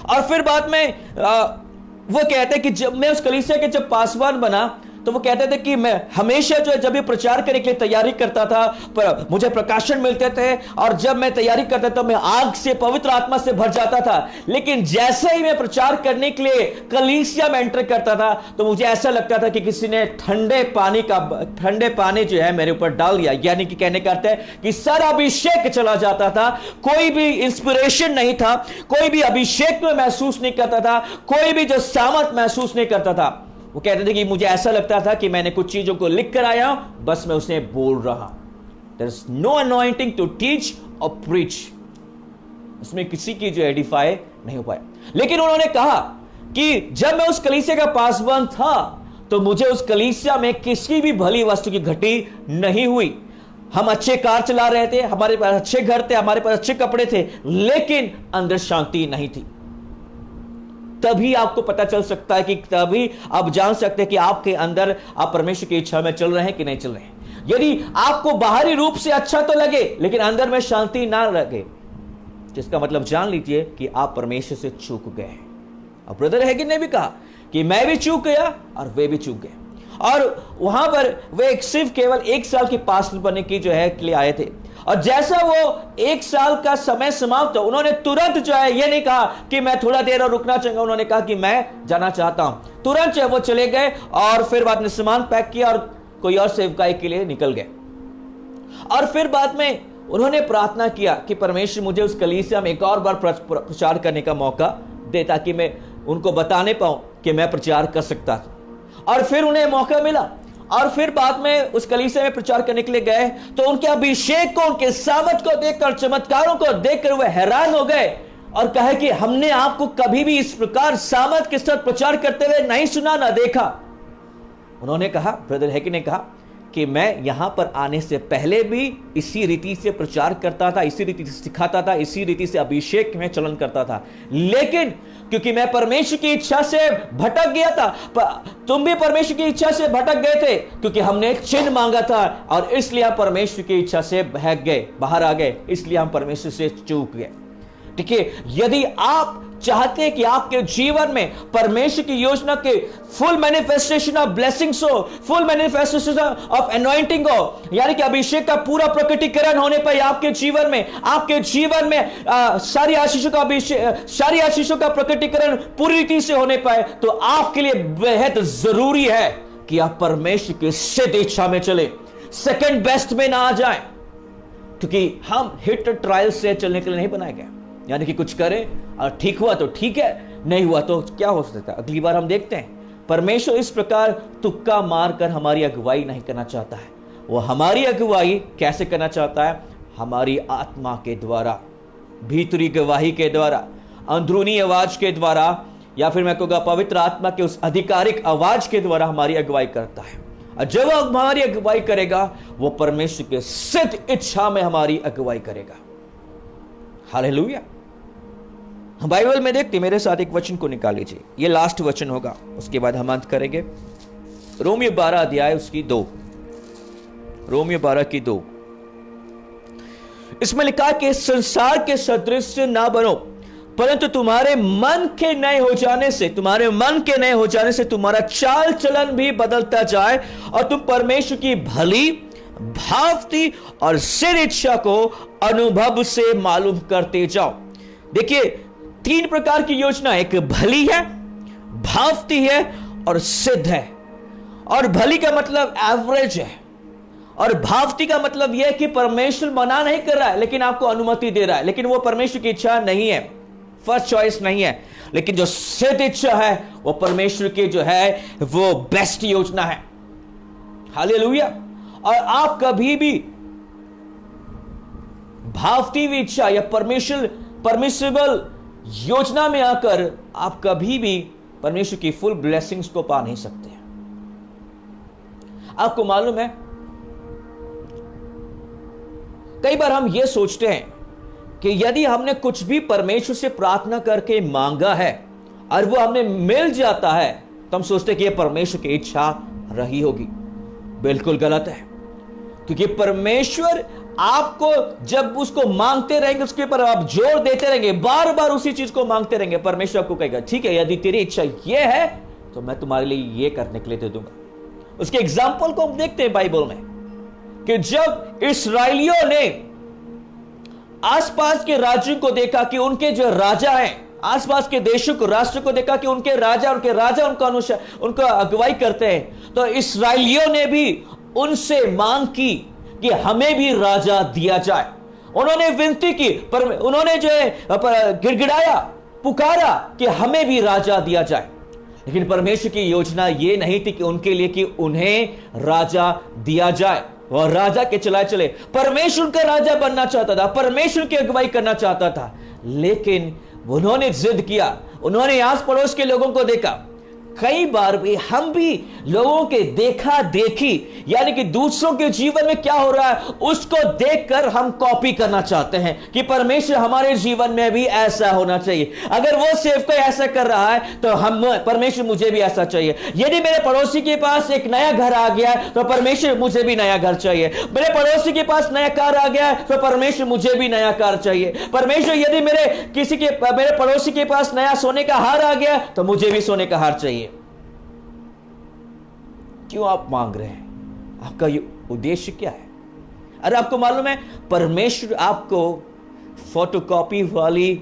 और फिर बाद में वो कहते हैं कि जब मैं उस कलीसिया के जब पासवान बना, तो वो कहते थे कि मैं हमेशा जो है जब भी प्रचार करने के लिए तैयारी करता था, पर मुझे प्रकाशन मिलते थे, और जब मैं तैयारी करता था मैं आग से, पवित्र आत्मा से भर जाता था। लेकिन जैसे ही मैं प्रचार करने के लिए कलीसिया में एंटर करता था, तो मुझे ऐसा लगता था कि किसी ने ठंडे पानी जो है मेरे ऊपर डाल दिया। यानी कि कहने का अर्थ है कि सारा अभिषेक चला जाता था, कोई भी इंस्पिरेशन नहीं था, कोई भी अभिषेक में महसूस नहीं करता था, कोई भी जो सामर्थ महसूस नहीं करता था। वो कहते थे कि मुझे ऐसा लगता था कि मैंने कुछ चीजों को लिख कर आया हूं, बस मैं उसे बोल रहा। There is no anointing to teach और प्रीच। उसमें किसी की जो एडिफाई नहीं हो पाया। लेकिन उन्होंने कहा कि जब मैं उस कलीसिया का पासवान था, तो मुझे उस कलीसिया में किसी भी भली वस्तु की घटी नहीं हुई। हम अच्छे कार चला रहे थे, हमारे पास अच्छे घर थे, हमारे पास अच्छे कपड़े थे, लेकिन अंदर शांति नहीं थी। तभी आपको पता चल सकता है कि तभी आप जान सकते हैं कि आपके अंदर आप परमेश्वर की इच्छा में चल रहे हैं कि नहीं चल रहे हैं। यदि आपको बाहरी रूप से अच्छा तो लगे, लेकिन अंदर में शांति ना लगे, जिसका मतलब जान लीजिए कि आप परमेश्वर से चूक गए। और ब्रदर हैगिन ने भी कहा कि मैं भी चूक गया और वे भी चूक गए। और वहां पर वे सिर्फ केवल 1 साल की पास्टर बनने की जो है के लिए आए थे। और जैसा वो 1 साल का समय समाप्त हो, उन्होंने तुरंत जो है ये नहीं कहा कि मैं थोड़ा देर और रुकना चाहूंगा, उन्होंने कहा कि मैं जाना चाहता हूं। तुरंत जो है वो चले गए, और फिर बाद में सामान पैक किया और कोई और सेवकाई के लिए निकल गए। और फिर बाद में उन्होंने प्रार्थना किया कि परमेश्वर मुझे उस कलीसिया में एक और बार प्रचार करने का मौका दे, ताकि मैं उनको बताने पाऊं कि मैं प्रचार कर सकता था। और फिर उन्हें मौका मिला, और फिर बाद में उस कलीसिया में प्रचार करने के लिए गए तो उनके अभिषेक को, उनके सामर्थ को देखकर, चमत्कारों को देखकर वे हैरान हो गए और कहे कि हमने आपको कभी भी इस प्रकार सामर्थ के साथ प्रचार करते हुए नहीं सुना, ना देखा। उन्होंने कहा, ब्रदर हैगी ने कहा कि मैं यहां पर आने से पहले भी इसी रीति से प्रचार करता था, इसी रीति से सिखाता था, इसी रीति से अभिषेक में चलन करता था, लेकिन क्योंकि मैं परमेश्वर की इच्छा से भटक गया था, तुम भी परमेश्वर की इच्छा से भटक गए थे, क्योंकि हमने एक चिन्ह मांगा था और इसलिए हम परमेश्वर की इच्छा से भाग गए, बाहर आ गए, इसलिए हम परमेश्वर से चूक गए। ठीक है, यदि आप चाहते हैं कि आपके जीवन में परमेश्वर की योजना के फुल मैनिफेस्टेशन ऑफ ब्लेसिंग्स हो, फुल मैनिफेस्टेशन ऑफ अनॉइंटिंग हो, यानी कि अभिषेक का पूरा प्रकटीकरण होने पर आपके जीवन में सारी आशीषों का अभिषेक, सारी आशीषों का प्रकटीकरण पूरी रीति से होने पाए, तो आपके लिए बेहद जरूरी है कि आप परमेश्वर की सिद्ध इच्छा में चले, सेकंड बेस्ट में ना आ जाए, क्योंकि हम हिट ट्रायल से चलने के लिए नहीं बनाए गए। यानी कि कुछ करें और ठीक हुआ तो ठीक है, नहीं हुआ तो क्या हो सकता है, अगली बार हम देखते हैं। परमेश्वर इस प्रकार तुक्का मारकर हमारी अगुवाई नहीं करना चाहता है। वो हमारी अगुवाई कैसे करना चाहता है? हमारी आत्मा के द्वारा, भीतरी गवाही के द्वारा, अंदरूनी आवाज के द्वारा, या फिर मैं कहूँगा पवित्र आत्मा के उस आधिकारिक आवाज के द्वारा हमारी अगुवाई करता है। और जब वो हमारी अगुवाई करेगा, वो परमेश्वर के सिद्ध इच्छा में हमारी अगुवाई करेगा। हालेलुया। हम बाइबल में देखते, मेरे साथ एक वचन को निकाल लीजिए, ये लास्ट वचन होगा, उसके बाद हम अंत करेंगे। रोमियो 12 अध्याय उसकी 2, रोमियो 12 की 2, इसमें लिखा कि संसार के सदृश ना बनो, परंतु तुम्हारे मन के नए हो जाने से, तुम्हारा चाल चलन भी बदलता जाए और तुम परमेश्वर की भली, भावती और सिद्ध इच्छा को अनुभव से मालूम करते जाओ। देखिए, 3 प्रकार की योजना, एक भली है, भावती है और सिद्ध है। और भली का मतलब एवरेज है, और भावती का मतलब यह कि परमेश्वर मना नहीं कर रहा है लेकिन आपको अनुमति दे रहा है, लेकिन वो परमेश्वर की इच्छा नहीं है, फर्स्ट चॉइस नहीं है। लेकिन जो सिद्ध इच्छा है वो परमेश्वर की जो है वो बेस्ट योजना है। हालेलुया। और आप कभी भी भावती इच्छा या परमिसिबल योजना में आकर आप कभी भी परमेश्वर की फुल ब्लेसिंग्स को पा नहीं सकते। आपको मालूम है, कई बार हम यह सोचते हैं कि यदि हमने कुछ भी परमेश्वर से प्रार्थना करके मांगा है और वो हमें मिल जाता है तो हम सोचते हैं कि यह परमेश्वर की इच्छा रही होगी। बिल्कुल गलत है, क्योंकि परमेश्वर आपको जब उसको मांगते रहेंगे, उसके ऊपर आप जोर देते रहेंगे, बार बार उसी चीज को मांगते रहेंगे, परमेश्वर आपको कहेगा ठीक है, यदि तेरी इच्छा यह है तो मैं तुम्हारे लिए यह करने के लिए दे दूंगा। उसके एग्जाम्पल को हम देखते हैं बाइबल में कि जब इस्राएलियों ने आसपास के राज्यों को देखा कि उनके जो राजा हैं, आसपास के देशों को, राष्ट्र को देखा कि उनके राजा उनका अगुवाई करते हैं, तो इस्राएलियों ने भी उनसे मांग की कि हमें भी राजा दिया जाए। उन्होंने विनती की, पर उन्होंने जो है गिड़गिड़ाया, पुकारा कि हमें भी राजा दिया जाए। लेकिन परमेश्वर की योजना यह नहीं थी कि उनके लिए कि उन्हें राजा दिया जाए। वह राजा के चले परमेश्वर का राजा बनना चाहता था, परमेश्वर की अगुवाई करना चाहता था, लेकिन उन्होंने जिद किया। उन्होंने आस पड़ोस के लोगों को देखा। कई बार भी हम भी लोगों के देखा देखी, यानी कि दूसरों के जीवन में क्या हो रहा है उसको देखकर हम कॉपी करना चाहते हैं कि परमेश्वर हमारे जीवन में भी ऐसा होना चाहिए। अगर वो सेवक ऐसा कर रहा है तो हम परमेश्वर मुझे भी ऐसा चाहिए। यदि मेरे पड़ोसी के पास एक नया घर आ गया है तो परमेश्वर मुझे भी नया घर चाहिए। मेरे पड़ोसी के पास नया कार आ गया है तो परमेश्वर मुझे भी नया कार चाहिए। परमेश्वर यदि मेरे पड़ोसी के पास नया सोने का हार आ गया तो मुझे भी सोने का हार चाहिए। क्यों आप मांग रहे हैं? आपका ये उद्देश्य क्या है? अरे आपको मालूम है, परमेश्वर आपको फोटोकॉपी वाली,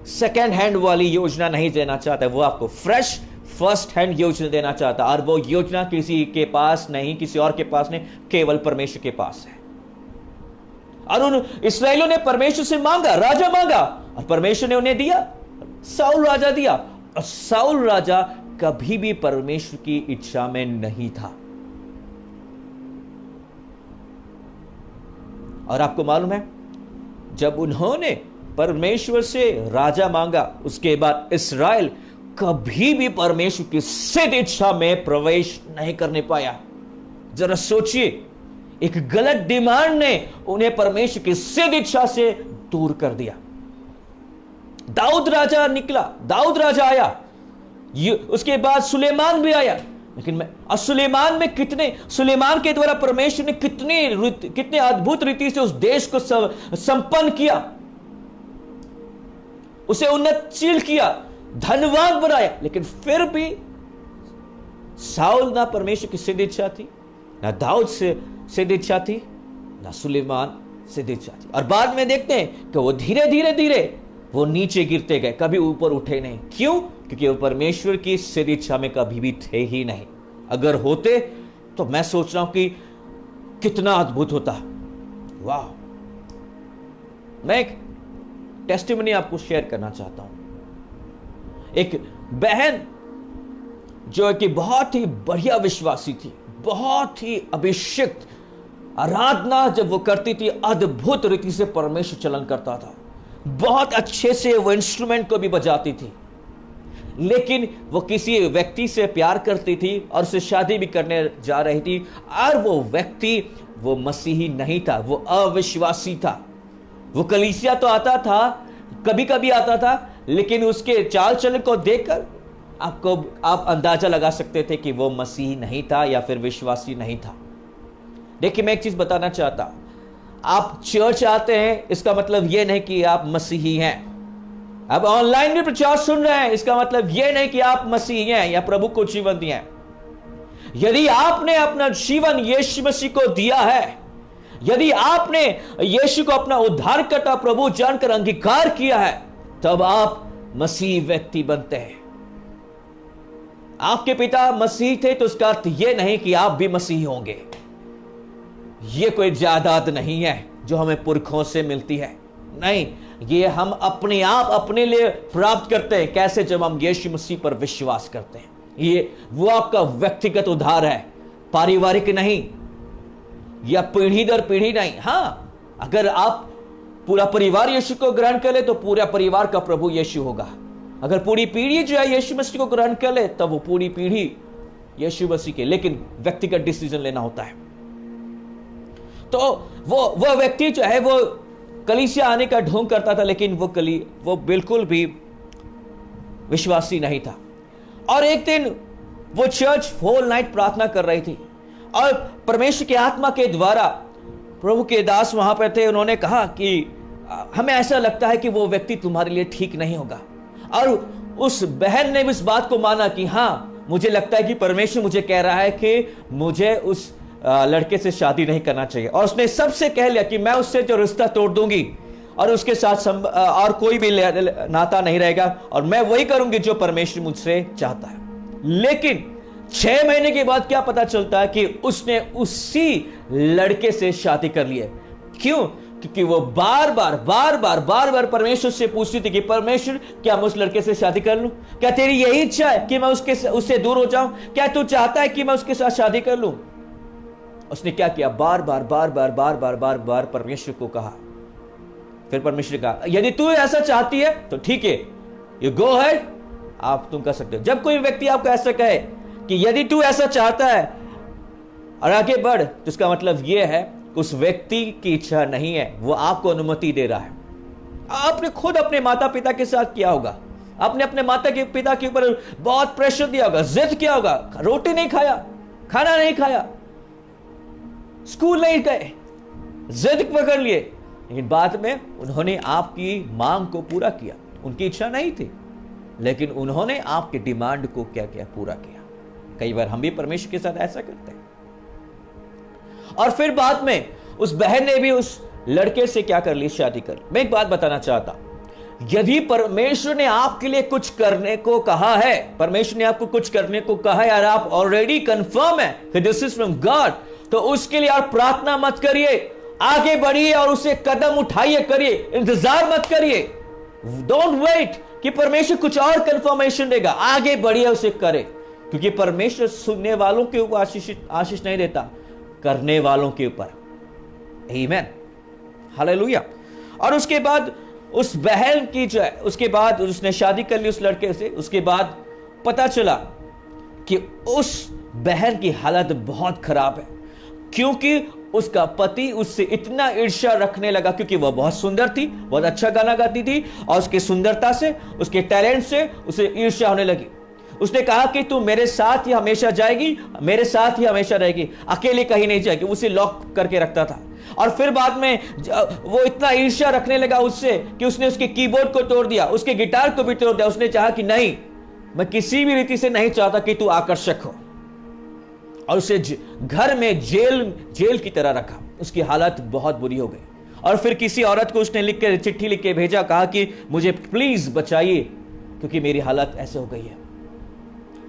सेकेंड हैंड वाली योजना नहीं देना चाहता है। वो आपको फ्रेश फर्स्ट हैंड योजना देना चाहता है, और वो योजना किसी के पास नहीं, किसी और के पास नहीं, केवल परमेश्वर के पास है। और उन इस्राएलियों ने परमेश्वर से मांगा, राजा मांगा, और परमेश्वर ने उन्हें दिया, साउल राजा दिया। और साउल राजा कभी भी परमेश्वर की इच्छा में नहीं था। और आपको मालूम है, जब उन्होंने परमेश्वर से राजा मांगा, उसके बाद इस्राएल कभी भी परमेश्वर की सिद्ध इच्छा में प्रवेश नहीं करने पाया। जरा सोचिए, एक गलत डिमांड ने उन्हें परमेश्वर की सिद्ध इच्छा से दूर कर दिया। दाऊद राजा निकला, दाऊद राजा आया, उसके बाद सुलेमान भी आया, लेकिन सुलेमान के द्वारा परमेश्वर ने कितने अद्भुत रीति से उस देश को संपन्न किया, उसे उन्नतशील किया, धनवान बनाया। लेकिन फिर भी साउल ना परमेश्वर की सिद्ध इच्छा थी, ना दाऊद से सिद्ध इच्छा थी, ना सुलेमान सिद्ध इच्छा थी। और बाद में देखते हैं कि वो धीरे धीरे वो नीचे गिरते गए, कभी ऊपर उठे नहीं। क्यों? क्योंकि वो परमेश्वर की सिद्ध इच्छा में कभी भी थे ही नहीं। अगर होते तो मैं सोच रहा हूं कि कितना अद्भुत होता। वाह! मैं एक टेस्टिमनी आपको शेयर करना चाहता हूं। एक बहन जो कि बहुत ही बढ़िया विश्वासी थी, बहुत ही अभिषिक्त, आराधना जब वो करती थी अद्भुत रीति से परमेश्वर चलन करता था, बहुत अच्छे से वो इंस्ट्रूमेंट को भी बजाती थी। लेकिन वो किसी व्यक्ति से प्यार करती थी और उससे शादी भी करने जा रही थी, और वो व्यक्ति वो मसीही नहीं था, वो अविश्वासी था। वो कलीसिया तो आता था, कभी कभी आता था, लेकिन उसके चाल चलन को देखकर आप अंदाजा लगा सकते थे कि वो मसीही नहीं था या फिर विश्वासी नहीं था। देखिए, मैं एक चीज बताना चाहता, आप चर्च आते हैं इसका मतलब यह नहीं कि आप मसीही हैं। अब ऑनलाइन भी प्रचार सुन रहे हैं, इसका मतलब यह नहीं कि आप मसीही हैं या प्रभु को जीवन दिया है। यदि आपने अपना जीवन यीशु मसीह को दिया है, यदि आपने यीशु को अपना उद्धारकर्ता प्रभु जानकर अंगीकार किया है, तब आप मसीह व्यक्ति बनते हैं। आपके पिता मसीह थे तो उसका अर्थ यह नहीं कि आप भी मसीही होंगे। यह कोई जायदाद नहीं है जो हमें पुरखों से मिलती है, नहीं, ये हम अपने आप अपने लिए प्राप्त करते हैं। कैसे? जब हम यीशु मसीह पर विश्वास करते हैं। ये वो आपका व्यक्तिगत उद्धार है, पारिवारिक नहीं या पीढ़ी दर पीढ़ी नहीं। हां, अगर आप पूरा परिवार यीशु को ग्रहण कर ले तो पूरा परिवार का प्रभु यीशु होगा। अगर पूरी पीढ़ी जो है यीशु मसीह को ग्रहण कर ले तब वो पूरी पीढ़ी यीशु मसीह के, लेकिन व्यक्तिगत डिसीजन लेना होता है। तो वो व्यक्ति जो है वो कलीसिया आने का ढोंग करता था, लेकिन वो बिल्कुल भी विश्वासी नहीं था। और एक दिन वो चर्च होल नाइट प्रार्थना कर रही थी और परमेश्वर की आत्मा के द्वारा प्रभु के दास वहां पर थे। उन्होंने कहा कि हमें ऐसा लगता है कि वो व्यक्ति तुम्हारे लिए ठीक नहीं होगा। और उस बहन ने भी इस बात को माना कि हां, मुझे लगता है कि परमेश्वर मुझे कह रहा है कि मुझे उस लड़के से शादी नहीं करना चाहिए। और उसने सबसे कह लिया कि मैं उससे जो रिश्ता तोड़ दूंगी और उसके साथ और कोई भी नाता नहीं रहेगा, और मैं वही करूंगी जो परमेश्वर मुझसे चाहता है। लेकिन 6 महीने के बाद क्या पता चलता है कि उसने उसी लड़के से शादी कर ली है। क्यों? क्योंकि वो बार बार परमेश्वर से पूछती थी कि परमेश्वर, क्या मैं उस लड़के से शादी कर लूं? क्या तेरी यही इच्छा है कि मैं उससे दूर हो जाऊं? क्या तू चाहता है कि मैं उसके साथ शादी कर लूं? उसने क्या किया? बार बार परमेश्वर को कहा। फिर परमेश्वर ने कहा, यदि तू ऐसा चाहती है तो ठीक है, यू गो अहेड, आप तुम कर सकते हो। जब कोई व्यक्ति आपको ऐसा कहे कि यदि तू ऐसा चाहता है और आगे बढ़, तो इसका मतलब यह है कि उस व्यक्ति की इच्छा नहीं है, वो आपको अनुमति दे रहा है। आपने खुद अपने माता पिता के साथ किया होगा, आपने अपने माता के पिता के ऊपर बहुत प्रेशर दिया होगा, जिद किया होगा, रोटी नहीं खाया, खाना नहीं खाया, स्कूल नहीं गए, जिद पकड़ लिए, लेकिन बाद में उन्होंने आपकी मांग को पूरा किया। उनकी इच्छा नहीं थी, लेकिन उन्होंने आपके डिमांड को क्या किया? पूरा किया। कई बार हम भी परमेश्वर के साथ ऐसा करते हैं। और फिर बाद में उस बहन ने भी उस लड़के से क्या कर ली? शादी कर ली। मैं एक बात बताना चाहता, यदि परमेश्वर ने आपके लिए कुछ करने को कहा है, परमेश्वर ने आपको कुछ करने को कहा है और आप ऑलरेडी कंफर्म है कि दिस इज फ्रॉम गॉड, तो उसके लिए आप प्रार्थना मत करिए, आगे बढ़िए और उसे कदम उठाइए, करिए, इंतजार मत करिए। डोंट वेट कि परमेश्वर कुछ और कंफर्मेशन देगा, आगे बढ़िए, उसे करे, क्योंकि परमेश्वर सुनने वालों के ऊपर आशीष नहीं देता, करने वालों के ऊपर। आमीन। हालेलुया। और उसके बाद उस बहन की जो है, उसके बाद उसने शादी कर ली उस लड़के से। उसके बाद पता चला कि उस बहन की हालत बहुत खराब है, क्योंकि उसका पति उससे इतना ईर्ष्या रखने लगा, क्योंकि वह बहुत सुंदर थी, बहुत अच्छा गाना गाती थी, और उसकी सुंदरता से, उसके टैलेंट से उसे ईर्ष्या होने लगी। उसने कहा कि तू मेरे साथ ही हमेशा जाएगी, मेरे साथ ही हमेशा रहेगी, अकेले कहीं नहीं जाएगी। उसे लॉक करके रखता था। और फिर बाद में वो इतना ईर्ष्या रखने लगा उससे कि उसने उसके कीबोर्ड को तोड़ दिया, उसके गिटार को भी तोड़ दिया। उसने चाहा कि नहीं, मैं किसी भी रीति से नहीं चाहता कि तू आकर्षक हो, और उसे घर में जेल की तरह रखा। उसकी हालत बहुत बुरी हो गई। और फिर किसी औरत को उसने चिट्ठी लिख के भेजा, कहा कि मुझे प्लीज बचाइए, क्योंकि मेरी हालत ऐसे हो गई है।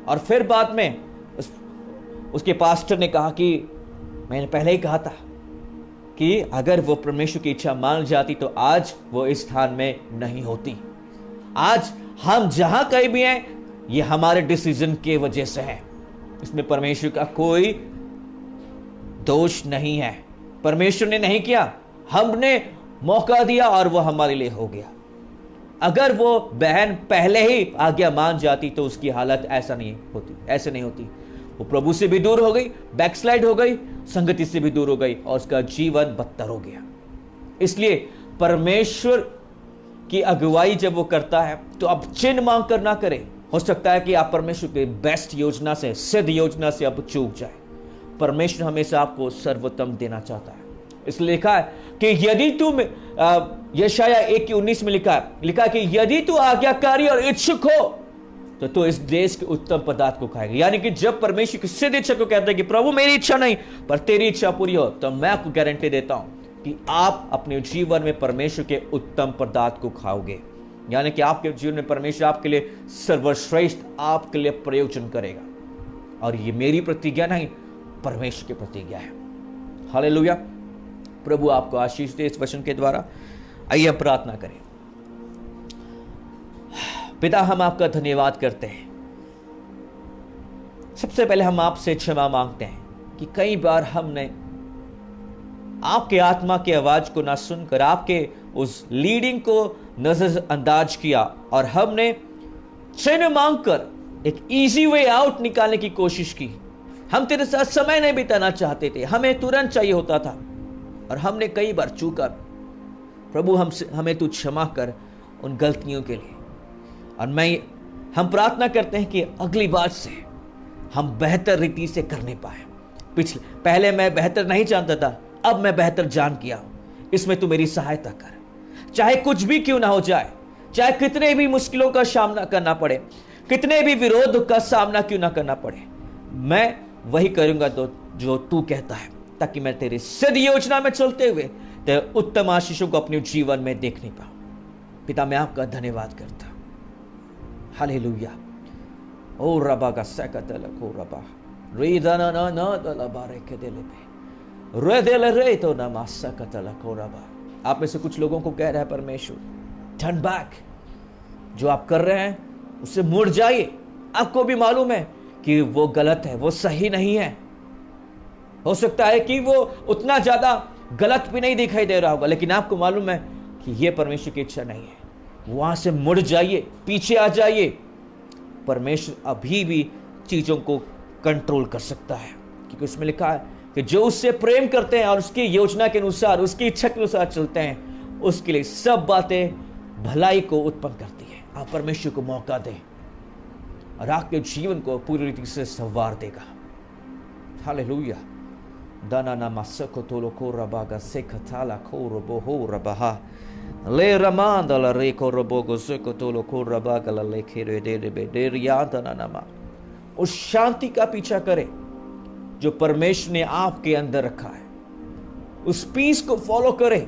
और फिर बाद में उसके पास्टर ने कहा कि मैंने पहले ही कहा था कि अगर वो परमेश्वर की इच्छा मान जाती तो आज वो इस स्थान में नहीं होती। आज हम जहां कहीं भी हैं, ये हमारे डिसीजन के वजह से है। इसमें परमेश्वर का कोई दोष नहीं है। परमेश्वर ने नहीं किया, हमने मौका दिया और वो हमारे लिए हो गया। अगर वो बहन पहले ही आज्ञा मान जाती तो उसकी हालत ऐसे नहीं होती। वो प्रभु से भी दूर हो गई, बैकस्लाइड हो गई, संगति से भी दूर हो गई, और उसका जीवन बदतर हो गया। इसलिए परमेश्वर की अगुवाई जब वो करता है तो आप चिन्ह मांग कर ना करें। हो सकता है कि आप परमेश्वर के बेस्ट योजना से, सिद्ध योजना से आप चूक जाए। परमेश्वर हमेशा आपको सर्वोत्तम देना चाहता है। इसलिए लिखा है कि यदि तुम, यशाया 1:19 में लिखा है कि यदि तू आज्ञाकारी और इच्छुक हो तो तू इस देश के उत्तम पदार्थ को खाएगा। यानी कि जब परमेश्वर की सिद्ध इच्छा को कहते हैं कि प्रभु मेरी इच्छा नहीं पर तेरी इच्छा पूरी हो, तो मैं आपको गारंटी देता हूं कि आप अपने जीवन में परमेश्वर के उत्तम पदार्थ को खाओगे। यानी कि आपके जीवन में परमेश्वर आपके लिए सर्वश्रेष्ठ, आपके लिए प्रयोजन करेगा। और ये मेरी प्रतिज्ञा नहीं, परमेश्वर की प्रतिज्ञा है। हालेलुया। प्रभु आपको आशीष दे इस वचन के द्वारा। आइए हम प्रार्थना करें। पिता, हम आपका धन्यवाद करते हैं। सबसे पहले हम आपसे क्षमा मांगते हैं कि कई बार हमने आपके आत्मा की आवाज को ना सुनकर आपके उस लीडिंग को नजरअंदाज किया, और हमने चिन्ह मांगकर एक इजी वे आउट निकालने की कोशिश की। हम तेरे साथ समय नहीं बिताना चाहते थे, हमें तुरंत चाहिए होता था, और हमने कई बार चूका। प्रभु हमें तू क्षमा कर उन गलतियों के लिए। और हम प्रार्थना करते हैं कि अगली बार से हम बेहतर रीति से करने पाए। पहले मैं बेहतर नहीं जानता था, अब मैं बेहतर जान गया हूं। इसमें तू मेरी सहायता कर। चाहे कुछ भी क्यों ना हो जाए, चाहे कितने भी मुश्किलों का सामना करना पड़े, कितने भी विरोध का सामना क्यों ना करना पड़े, मैं वही करूंगा जो तू कहता है, ताकि मैं तेरी सिद्ध योजना में चलते हुए तेरे उत्तम आशीषों को अपने जीवन में देख नहीं पाऊं। पिता, मैं आपका धन्यवाद करता। हालेलुया। ओ रबा का सकतल को रबा रे दाना ना ना दला बारे के दिल पे रे दिल रे तो ना मासा कतल को रबा। आप में से कुछ लोगों को कह रहा है परमेश्वर, टर्न बैक, जो आप कर रहे हैं उससे मुड़ जाइए। आपको भी मालूम है कि वो गलत है, वो सही नहीं है। हो सकता है कि वो उतना ज्यादा गलत भी नहीं दिखाई दे रहा होगा, लेकिन आपको मालूम है कि ये परमेश्वर की इच्छा नहीं है। वहां से मुड़ जाइए, पीछे आ जाइए। परमेश्वर अभी भी चीजों को कंट्रोल कर सकता है, क्योंकि उसमें लिखा है कि जो उससे प्रेम करते हैं और उसकी योजना के अनुसार, उसकी इच्छा के अनुसार चलते हैं, उसके लिए सब बातें भलाई को उत्पन्न करती है। आप परमेश्वर को मौका दें और आपके जीवन को पूरी रीति से संवार देगा। हालेलुया। दाना ना मासको तोलो को रबागा से खताला को रबो हो रबाहा ले रमांदला रे को रबोगो से को तोलो को रबागा ले खेरे दे बे देरिया दाना नमा। उस शांति का पीछा करें जो परमेश्वर ने आपके अंदर रखा है। उस पीस को फॉलो करें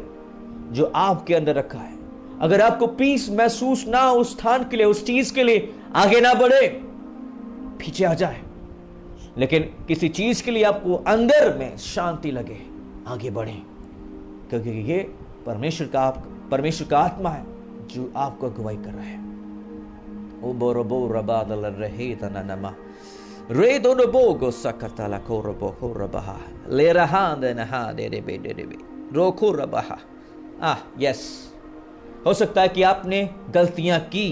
जो आपके अंदर रखा है। अगर आपको पीस महसूस ना हो, उस स्थान के लिए, उस चीज के लिए आगे ना बढ़े, पीछे आ जाए। लेकिन किसी चीज के लिए आपको अंदर में शांति लगे, आगे बढ़े, क्योंकि ये परमेश्वर का आत्मा है जो आपको अगुवाई कर रहा है। ओ बोरबो रबादल रहे तनमा रे दोनो बोगो सकतला कोरबो कोरबहा ले रहा दे नहा दे बे रो कोरबहा यस, हो सकता है कि आपने गलतियां की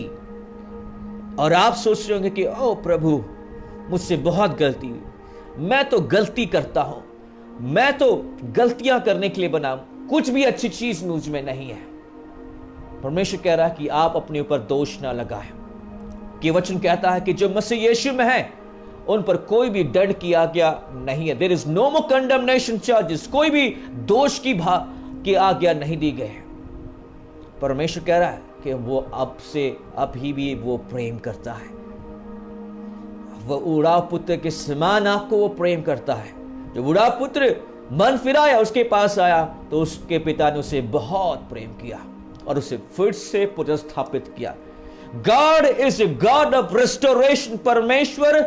और आप सोच रहे होंगे कि ओ प्रभु, मुझसे बहुत गलती हुई, मैं तो गलती करता हूं, मैं तो गलतियां करने के लिए बना हूं, कुछ भी अच्छी चीज मुझ में नहीं है। परमेश्वर कह रहा है कि आप अपने ऊपर दोष ना लगाएं, कि वचन कहता है कि जो मसीह यीशु में है उन पर कोई भी दंड की आज्ञा नहीं है। There is no more condemnation charges, कोई भी दोष की आज्ञा नहीं दी गई है। परमेश्वर कह रहा है कि वो अब से अभी भी वो प्रेम करता है, वो उड़ाव पुत्र के समान आपको वो प्रेम करता है। जब उड़ाव पुत्र मन फिराया, उसके पास आया, तो उसके पिता ने उसे बहुत प्रेम किया और उसे फिर से पुनर्स्थापित किया। God is a god of restoration. परमेश्वर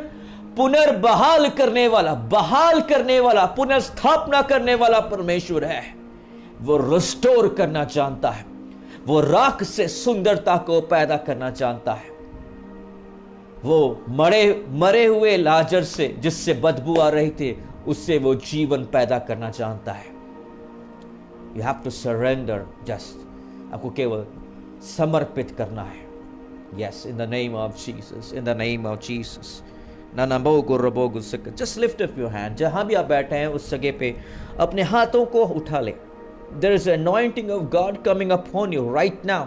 पुनर्बहाल करने वाला, बहाल करने वाला, पुनर्स्थापना करने वाला परमेश्वर है। वो रिस्टोर करना जानता है, वो राख से सुंदरता को पैदा करना जानता है। वो मरे हुए लाजर से, जिससे बदबू आ रही थी, उससे वो जीवन पैदा करना जानता है। You have to surrender, just आपको केवल समर्पित करना है। Yes, in the name of Jesus, in the name of Jesus. Just lift up your hand. जहां भी आप बैठे हैं उस जगह पे अपने हाथों को उठा ले। There is anointing of God coming upon you right now.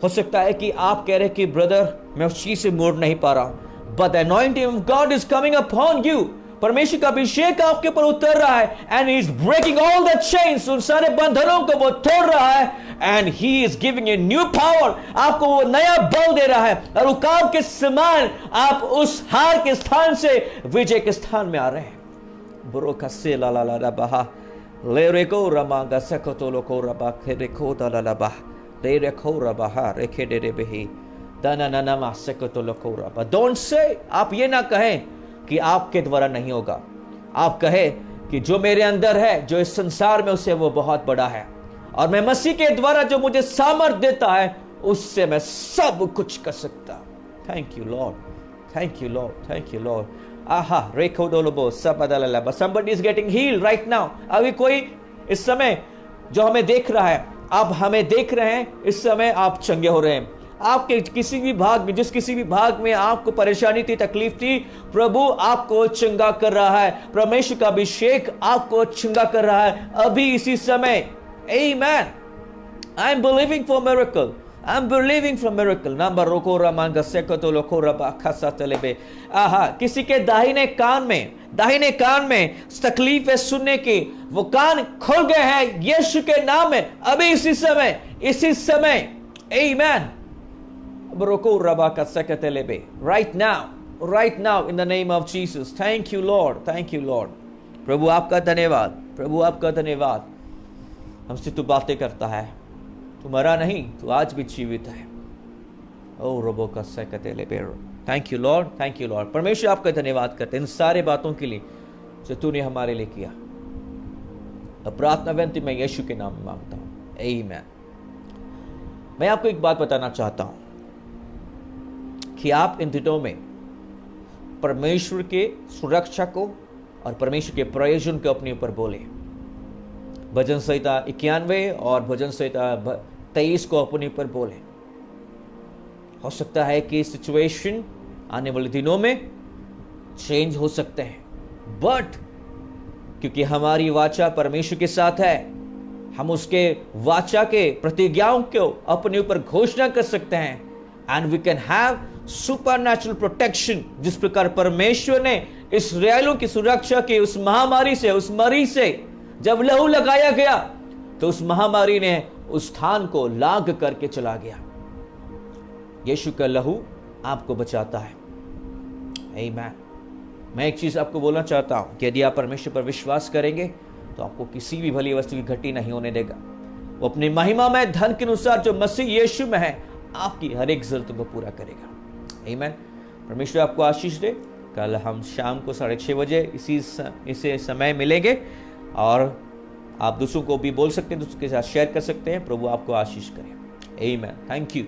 हो सकता है कि आप कह रहे कि ब्रदर, मैं उस चीज से मुड़ नहीं पा रहा हूं, but the anointing of God is coming upon you. परमेश्वर का अभिषेक आपके ऊपर उतर रहा है, and he is breaking all the chains, उन सारे बंधनों को वो तोड़ रहा है, and he is giving a new power. आपको वो नया बल दे रहा है, और उकाब के समान आप उस हार के स्थान से विजय के स्थान में आ रहे हैं। बुरो का से ला ला ला बहा ले रे को रमांगा सको तो लो को रबा खे को दा ला बा रे रे को रबा हा रे खे दे बही दाना ना ना मा सको तो लो को रबा। डोंट से, आप ये ना कहें कि आपके द्वारा नहीं होगा। आप कहे कि जो मेरे अंदर है, जो इस संसार में, उसे वो बहुत बड़ा है, और मैं मसीह के द्वारा जो मुझे सामर्थ देता है, उससे मैं सब कुछ कर सकता। Thank you Lord, thank you Lord, thank you Lord. आहा रेखो दोलोबो सब बदला। somebody is getting healed right now। अभी कोई इस समय जो हमें देख रहा है, आप हमें देख रहे हैं, इस समय आप चंगे हो रहे हैं। आपके किसी भी भाग में, जिस किसी भी भाग में आपको परेशानी थी, तकलीफ थी, प्रभु आपको चंगा कर रहा है। परमेश्वर का अभिषेक आपको चंगा कर रहा है अभी इसी समय। Amen. I am believing for miracle, I am believing for miracle. Number रोको रमांगा सेको तो लोको रबा खसा तलेबे। आहा, किसी के दाहिने कान में तकलीफ है सुनने की, वो कान खुल गए हैं यीशु के नाम में अभी इसी समय। आमेन। Broko rabaka sekatelebe. Right now, in the name of Jesus. Thank you, Lord. Thank you, Lord. प्रभु आपका धन्यवाद, प्रभु आपका धन्यवाद। हमसे तू बातें करता है, तू मरा नहीं, तू आज भी जीवित है। ओ रबो का सकेतेलेबे। Thank you Lord, thank you Lord. परमेश्वर आपका धन्यवाद करते हैं इन सारे बातों के लिए जो तूने हमारे लिए किया। अब प्रार्थना विनती मैं यीशु के नाम में मांगता हूं, आमीन। मैं आपको एक बात बताना चाहता हूं कि आप इन दिनों में परमेश्वर के सुरक्षा को और परमेश्वर के प्रयोजन को अपने ऊपर बोले। भजन संहिता 91 और भजन संहिता 23 को अपने ऊपर बोले। हो सकता है कि सिचुएशन आने वाले दिनों में चेंज हो सकते हैं, बट क्योंकि हमारी वाचा परमेश्वर के साथ है, हम उसके वाचा के प्रतिज्ञाओं को अपने ऊपर घोषणा कर सकते हैं, and we can have supernatural protection. जिस प्रकार परमेश्वर ने इस्राएलियों की सुरक्षा की उस महामारी से, उस मरी से जब लहू लगाया गया, तो उस महामारी ने उस स्थान को लाग करके चला गया। यीशु का लहू आपको बचाता है। आमीन। मैं एक चीज आपको बोलना चाहता हूं कि यदि आप परमेश्वर पर विश्वास करेंगे तो आपको किसी भी भली वस्तु की घटी नहीं होने देगा। वो अपनी महिमा में धन के अनुसार जो मसीह यीशु में है, आपकी हर एक जरूरत को पूरा करेगा। आमीन। परमेश्वर आपको आशीष दे। कल हम शाम को 6:30 बजे इसी समय मिलेंगे, और आप दूसरों को भी बोल सकते हैं, दूसरों के साथ शेयर कर सकते हैं। प्रभु आपको आशीष करे। आमीन। Thank you.